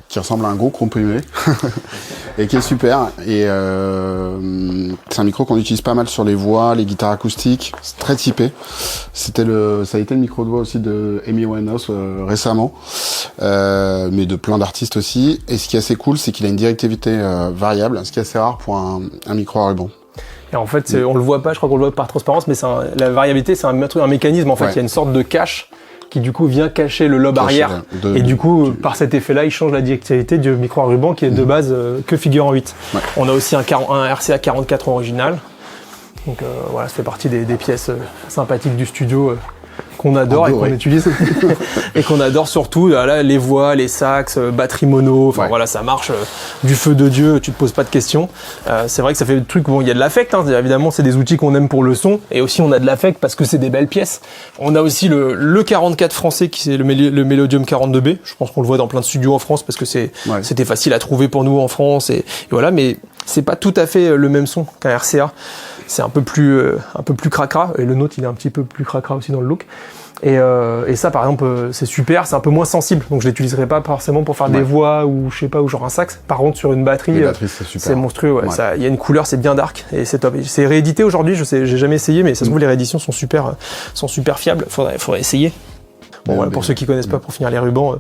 Qui ressemble à un gros comprimé et qui est super. Et c'est un micro qu'on utilise pas mal sur les voix, les guitares acoustiques. C'est très typé. Ça a été le micro de voix aussi de Amy Winehouse récemment, mais de plein d'artistes aussi. Et ce qui est assez cool, c'est qu'il a une directivité variable, ce qui est assez rare pour un micro à ruban. Et en fait, on le voit pas, je crois qu'on le voit par transparence, mais la variabilité, c'est un mécanisme. En fait, il y a une sorte de cache qui du coup vient cacher le lobe arrière. Et du coup, par cet effet-là, il change la directivité du micro à ruban qui est de base que figurant 8. Ouais. On a aussi un RCA 44 original. Donc voilà, ça fait partie des pièces sympathiques du studio qu'on adore et qu'on utilise et qu'on adore surtout là, les voix, les sax, batterie mono, enfin voilà, ça marche du feu de Dieu, tu te poses pas de questions. C'est vrai que ça fait des trucs, bon, il y a de l'affect, hein, évidemment c'est des outils qu'on aime pour le son, et aussi on a de l'affect parce que c'est des belles pièces. On a aussi le 44 français qui c'est le Melodium 42B, je pense qu'on le voit dans plein de studios en France parce que c'était facile à trouver pour nous en France et voilà, mais c'est pas tout à fait le même son qu'un RCA. C'est un peu plus cracra, et le nôtre il est un petit peu plus cracra aussi dans le look. Et ça, par exemple, c'est super, c'est un peu moins sensible, donc je l'utiliserai pas forcément pour faire des voix ou je sais pas, ou genre un sax. Par contre, sur une batterie, c'est monstrueux. Ouais. Il y a une couleur, c'est bien dark et c'est top. C'est réédité aujourd'hui, je sais, j'ai jamais essayé, mais ça se trouve les rééditions sont super fiables. Faudrait essayer. Bon, voilà, pour ceux qui connaissent pas, pour finir les rubans,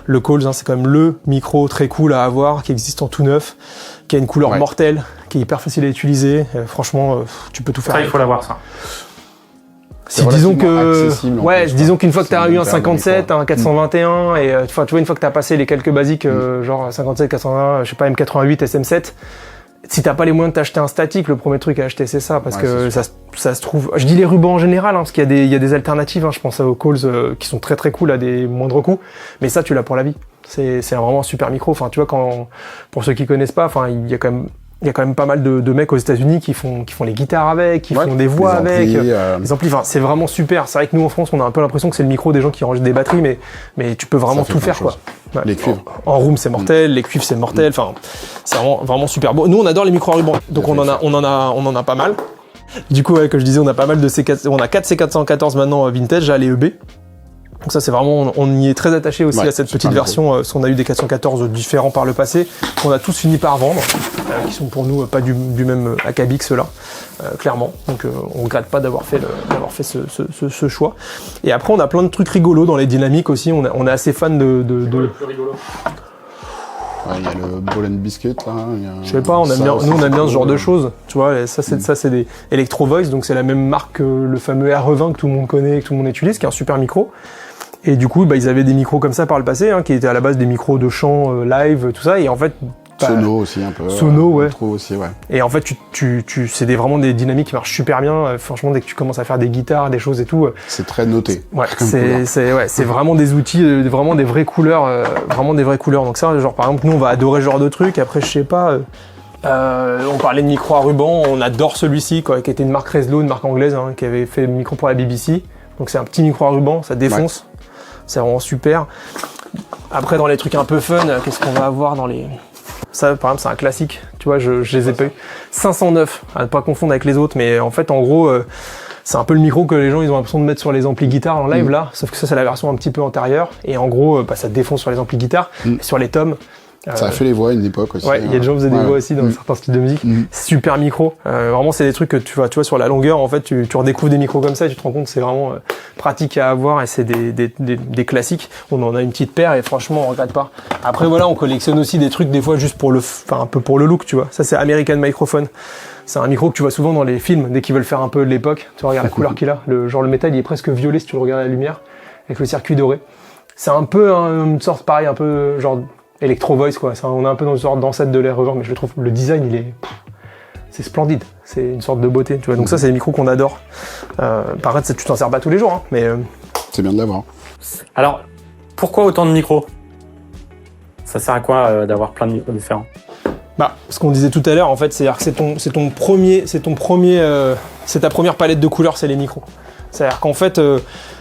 le Coles, c'est quand même le micro très cool à avoir, qui existe en tout neuf, qui a une couleur mortelle, qui est hyper facile à utiliser. Franchement, tu peux tout faire. Ça, il faut l'avoir, ça. Disons qu'une fois que tu as eu un 57, un 421, et tu vois, une fois que tu as passé les quelques basiques, genre 57, 420, je sais pas, M88, SM7, si t'as pas les moyens de t'acheter un statique, le premier truc à acheter c'est ça, parce que ça se trouve. Je dis les rubans en général, parce qu'il y a des alternatives. Je pense aux Coles qui sont très très cool à des moindres coûts, mais ça tu l'as pour la vie. C'est vraiment un super micro. Enfin, tu vois, pour ceux qui connaissent pas, enfin, il y a quand même pas mal de mecs aux États-Unis qui font les guitares avec, qui font des voix avec, les amplis. Enfin, c'est vraiment super. C'est vrai que nous en France, on a un peu l'impression que c'est le micro des gens qui rangent des batteries, mais tu peux vraiment tout faire, quoi. Ouais. Les cuivres. En room, c'est mortel. Les cuivres, c'est mortel. Enfin, c'est vraiment super beau. Nous, on adore les micros à ruban, donc on en a pas mal. Du coup, comme je disais, on a pas mal de C4. On a 4 C414 maintenant vintage, les EB. Donc ça, c'est vraiment, on y est très attaché aussi à cette petite version, parce qu'on a eu des 414 différents par le passé, qu'on a tous fini par vendre, qui sont pour nous pas du même acabit que ceux-là, clairement. Donc on regrette pas d'avoir fait ce choix. Et après, on a plein de trucs rigolos dans les dynamiques aussi. On est assez fan de... Le plus rigolo. Il y a le Ball and Biscuit là. Je sais pas, nous on aime bien ce genre de choses. Tu vois, ça c'est des Electro Voice, donc c'est la même marque que le fameux RE20 que tout le monde connaît, que tout le monde utilise, qui est un super micro. Et du coup, ils avaient des micros comme ça par le passé, qui étaient à la base des micros de chant live, tout ça. Et en fait, Sono aussi un peu. Sono, ouais. Aussi, ouais. Et en fait, c'est vraiment des dynamiques qui marchent super bien. Franchement, dès que tu commences à faire des guitares, des choses et tout. C'est très noté. Ouais, c'est vraiment des outils, vraiment des vraies couleurs, Donc ça, genre par exemple, nous on va adorer ce genre de truc. Après, je sais pas. On parlait de micro à ruban, on adore celui-ci, quoi, qui était une marque Reslo, une marque anglaise, qui avait fait le micro pour la BBC. Donc c'est un petit micro à ruban, ça défonce. Ouais. C'est vraiment super. Après, dans les trucs un peu fun, qu'est-ce qu'on va avoir dans les... Ça, par exemple, c'est un classique. Tu vois, je les ai pas eu. 509, à ne pas confondre avec les autres, mais en fait, en gros, c'est un peu le micro que les gens ils ont l'impression de mettre sur les amplis guitare en live là, sauf que ça, c'est la version un petit peu antérieure. Et en gros, ça défonce sur les amplis guitare, et sur les toms. Ça a fait les voix à une époque aussi. Ouais, il y a des gens qui faisaient des voix aussi dans certains styles de musique. Super micro. Vraiment, c'est des trucs que tu vois sur la longueur, en fait, tu redécouvres des micros comme ça et tu te rends compte que c'est vraiment pratique à avoir et c'est des classiques. On en a une petite paire et franchement, on regrette pas. Après, voilà, on collectionne aussi des trucs des fois juste un peu pour le look, tu vois. Ça, c'est American Microphone. C'est un micro que tu vois souvent dans les films, dès qu'ils veulent faire un peu de l'époque. Tu regardes la couleur qu'il a. Le métal, il est presque violet si tu le regardes à la lumière, avec le circuit doré. C'est un peu une sorte pareil, un peu genre Electro Voice, quoi. On est un peu dans une sorte d'ancêtre de l'RE20, mais je trouve le design, c'est splendide. C'est une sorte de beauté, tu vois. Donc ça, c'est des micros qu'on adore. Par contre, tu t'en sers pas tous les jours, mais... C'est bien de l'avoir. Alors, pourquoi autant de micros? Ça sert à quoi d'avoir plein de micros différents? Ce qu'on disait tout à l'heure, en fait, c'est-à-dire que c'est ta première palette de couleurs, c'est les micros. C'est-à-dire qu'en fait...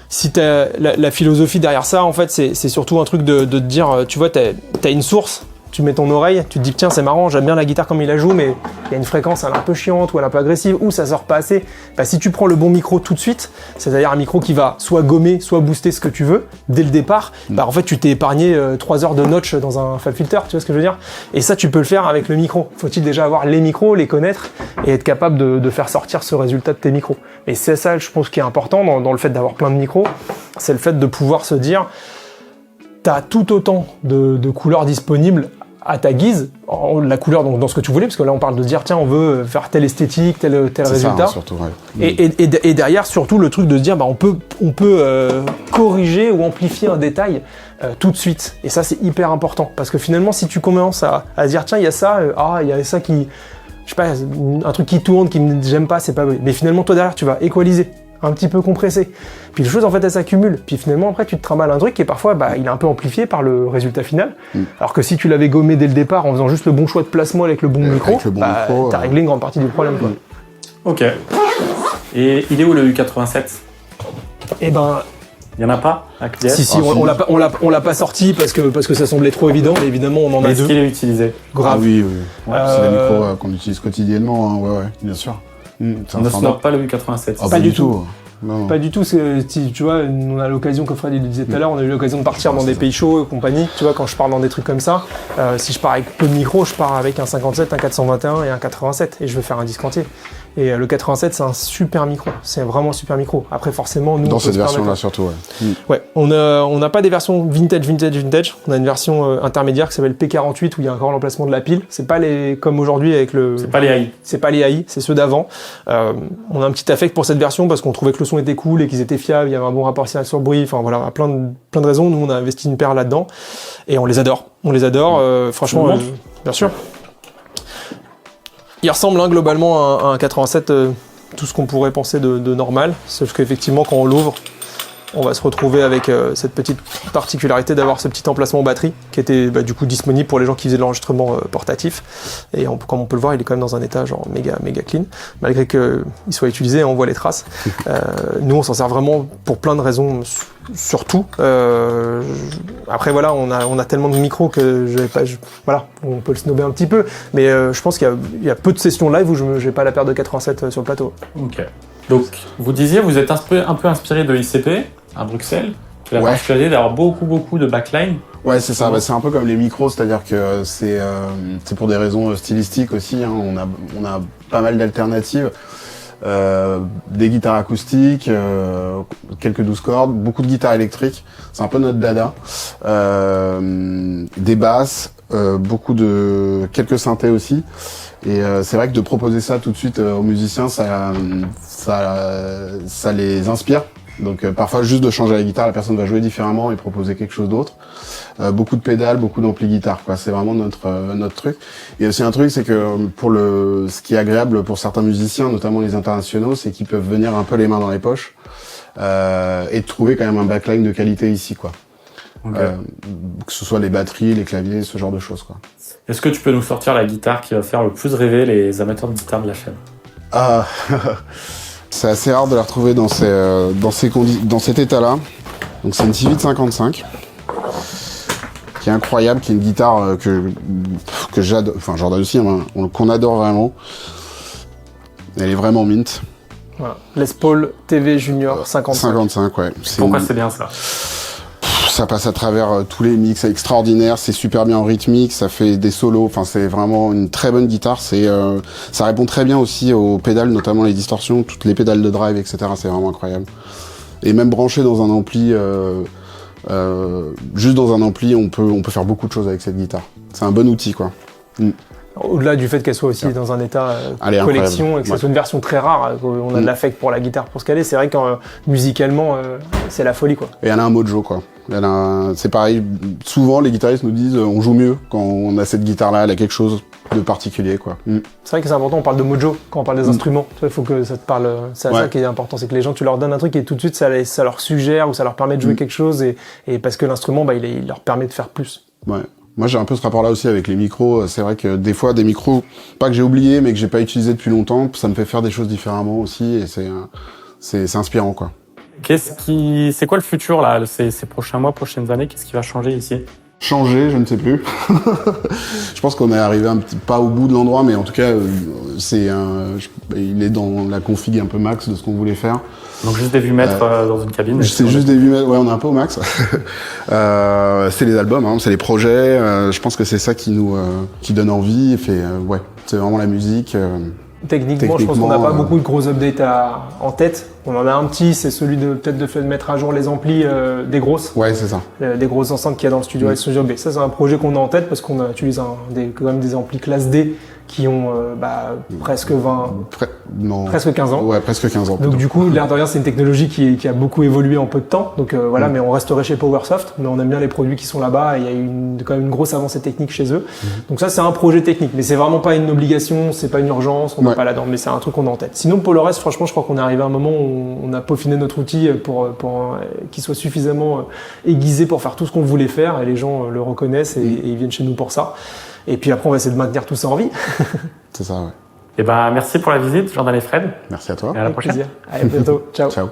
si t'as la philosophie derrière ça, en fait, c'est surtout un truc de te dire, tu vois, t'as une source, tu mets ton oreille, tu te dis, tiens, c'est marrant, j'aime bien la guitare comme il la joue, mais il y a une fréquence, elle est un peu chiante, ou elle est un peu agressive, ou ça sort pas assez. Si tu prends le bon micro tout de suite, c'est-à-dire un micro qui va soit gommer, soit booster ce que tu veux, dès le départ, en fait, tu t'es épargné 3 heures de notch dans un Fab Filter, tu vois ce que je veux dire? Et ça, tu peux le faire avec le micro. Faut-il déjà avoir les micros, les connaître, et être capable de faire sortir ce résultat de tes micros. Et c'est ça, je pense, qui est important dans le fait d'avoir plein de micros, c'est le fait de pouvoir se dire, t'as tout autant de couleurs disponibles à ta guise, la couleur dans ce que tu voulais, parce que là on parle de dire tiens on veut faire telle esthétique, tel résultat. Ça, surtout, ouais. Et derrière surtout le truc de se dire on peut corriger ou amplifier un détail tout de suite. Et ça c'est hyper important, parce que finalement si tu commences à dire tiens il y a ça, il y a ça qui, je sais pas, un truc qui tourne, j'aime pas, c'est pas vrai. Mais finalement toi derrière tu vas équaliser, un petit peu compressé. Puis les choses en fait elles s'accumulent. Puis finalement après tu te trimbales un truc qui est parfois il est un peu amplifié par le résultat final. Alors que si tu l'avais gommé dès le départ en faisant juste le bon choix de placement avec le bon micro, t'as réglé une grande partie du problème, quoi. Ok. Et il est où le U87? Eh ben, il y en a pas à Cliès? Si, on l'a pas sorti parce que ça semblait trop évident, mais évidemment on en a deux. Est-ce qu'il est utilisé? Grave. Ah oui. C'est des micros qu'on utilise quotidiennement, ouais, bien sûr. On ne snob pas le U87. Pas du tout. Non. Pas du tout. Tu vois, on a l'occasion, comme Fred il le disait tout à l'heure, on a eu l'occasion de partir dans des pays chauds et compagnie. Tu vois, quand je pars dans des trucs comme ça, si je pars avec peu de micros, je pars avec un 57, un 421 et un 87 et je veux faire un disque entier. Et le 87, c'est un super micro. C'est vraiment un super micro. Après, forcément, nous... Dans cette version-là, surtout, ouais. Ouais, on n'a pas des versions vintage. On a une version intermédiaire qui s'appelle P48 où il y a encore l'emplacement de la pile. C'est pas les comme aujourd'hui avec le... C'est pas les AI. C'est pas les AI, c'est ceux d'avant. On a un petit affect pour cette version parce qu'on trouvait que le son était cool et qu'ils étaient fiables, il y avait un bon rapport signal-bruit. Enfin voilà, plein de raisons. Nous, on a investi une paire là-dedans et on les adore. Franchement, bien sûr. Il ressemble globalement à un 87, tout ce qu'on pourrait penser de normal, sauf qu'effectivement quand on l'ouvre, on va se retrouver avec cette petite particularité d'avoir ce petit emplacement batterie qui était du coup disponible pour les gens qui faisaient de l'enregistrement portatif. Et comme on peut le voir, il est quand même dans un état genre méga clean, malgré qu'il soit utilisé, on voit les traces. Nous, on s'en sert vraiment pour plein de raisons, surtout. Après voilà, on a tellement de micros que voilà, on peut le snobber un petit peu, mais je pense qu'il y a peu de sessions live où je n'ai pas la paire de 87 sur le plateau. Ok. Donc, vous disiez, vous êtes un peu inspiré de ICP à Bruxelles. La particularité d'avoir beaucoup de backline. Ouais, c'est ça. C'est un peu comme les micros, c'est-à-dire que c'est pour des raisons stylistiques aussi. Hein. On a pas mal d'alternatives. Des guitares acoustiques, quelques 12 cordes, beaucoup de guitares électriques. C'est un peu notre dada. Des basses, quelques synthés aussi. Et c'est vrai que de proposer ça tout de suite aux musiciens, ça les inspire. Donc parfois juste de changer la guitare, la personne va jouer différemment et proposer quelque chose d'autre. Beaucoup de pédales, beaucoup d'ampli guitare, quoi. C'est vraiment notre truc. Et aussi un truc, c'est que ce qui est agréable pour certains musiciens, notamment les internationaux, c'est qu'ils peuvent venir un peu les mains dans les poches et trouver quand même un backline de qualité ici, quoi. Okay. Que ce soit les batteries, les claviers, ce genre de choses, quoi. Est-ce que tu peux nous sortir la guitare qui va faire le plus rêver les amateurs de guitare de la chaîne? C'est assez rare de la retrouver dans cet état-là. Donc c'est une Civic 55 qui est incroyable, qui est une guitare que j'adore, enfin Jordan aussi, hein, qu'on adore vraiment. Elle est vraiment mint. Voilà. Les Paul TV Junior 55. 55, ouais. Pourquoi c'est bien ça? Ça passe à travers tous les mix, c'est extraordinaire, c'est super bien en rythmique, ça fait des solos, enfin c'est vraiment une très bonne guitare. Ça répond très bien aussi aux pédales, notamment les distorsions, toutes les pédales de drive, etc. C'est vraiment incroyable. Et même branché dans un ampli, juste dans un ampli, on peut faire beaucoup de choses avec cette guitare. C'est un bon outil, quoi. Au-delà du fait qu'elle soit aussi dans un état collection et que ce soit une version très rare, on a de l'affect pour la guitare pour ce qu'elle est, c'est vrai que musicalement, c'est la folie, quoi. Et elle a un mojo, quoi. C'est pareil, souvent les guitaristes nous disent on joue mieux quand on a cette guitare-là, elle a quelque chose de particulier, quoi. C'est vrai que c'est important, on parle de mojo quand on parle des instruments. Il faut que ça te parle, c'est ça qui est important, c'est que les gens, tu leur donnes un truc et tout de suite ça leur suggère ou ça leur permet de jouer quelque chose et parce que l'instrument, il leur permet de faire plus. Ouais. Moi, j'ai un peu ce rapport-là aussi avec les micros. C'est vrai que des fois, des micros, pas que j'ai oublié, mais que j'ai pas utilisé depuis longtemps, ça me fait faire des choses différemment aussi, et c'est inspirant, quoi. C'est quoi le futur, là, ces prochains mois, prochaines années? Qu'est-ce qui va changer ici? Changer, je ne sais plus. Je pense qu'on est arrivé pas au bout de l'endroit, mais en tout cas, il est dans la config un peu max de ce qu'on voulait faire. Donc juste des vues-mètres dans une cabine. C'est juste des vues-mètres, ouais, on est un peu au max. C'est les albums, hein, c'est les projets. Je pense que c'est ça qui donne envie. Ouais, c'est vraiment la musique. Techniquement, je pense qu'on n'a pas beaucoup de gros updates en tête. On en a un petit, c'est celui de mettre à jour les amplis des grosses. Ouais, c'est ça. Des grosses enceintes qu'il y a dans le studio A et Studio B. Ça, c'est un projet qu'on a en tête parce qu'on utilise quand même des amplis classe D qui ont presque 15 ans. Ouais, presque 15 ans. Donc du coup, l'air de rien, c'est une technologie qui a beaucoup évolué en peu de temps. Donc voilà, mais on resterait chez Powersoft, mais on aime bien les produits qui sont là-bas et il y a quand même une grosse avancée technique chez eux. Donc ça, c'est un projet technique, mais c'est vraiment pas une obligation, c'est pas une urgence, on n'est pas là-dedans, mais c'est un truc qu'on a en tête. Sinon, pour le reste, franchement, je crois qu'on est arrivé à un moment où on a peaufiné notre outil pour qu'il soit suffisamment aiguisé pour faire tout ce qu'on voulait faire et les gens le reconnaissent et ils viennent chez nous pour ça. Et puis après, on va essayer de maintenir tout ça en vie. C'est ça, ouais. Et merci pour la visite, Jordan et Fred. Merci à toi. Et à la prochaine. Plaisir. À bientôt. Ciao. Ciao.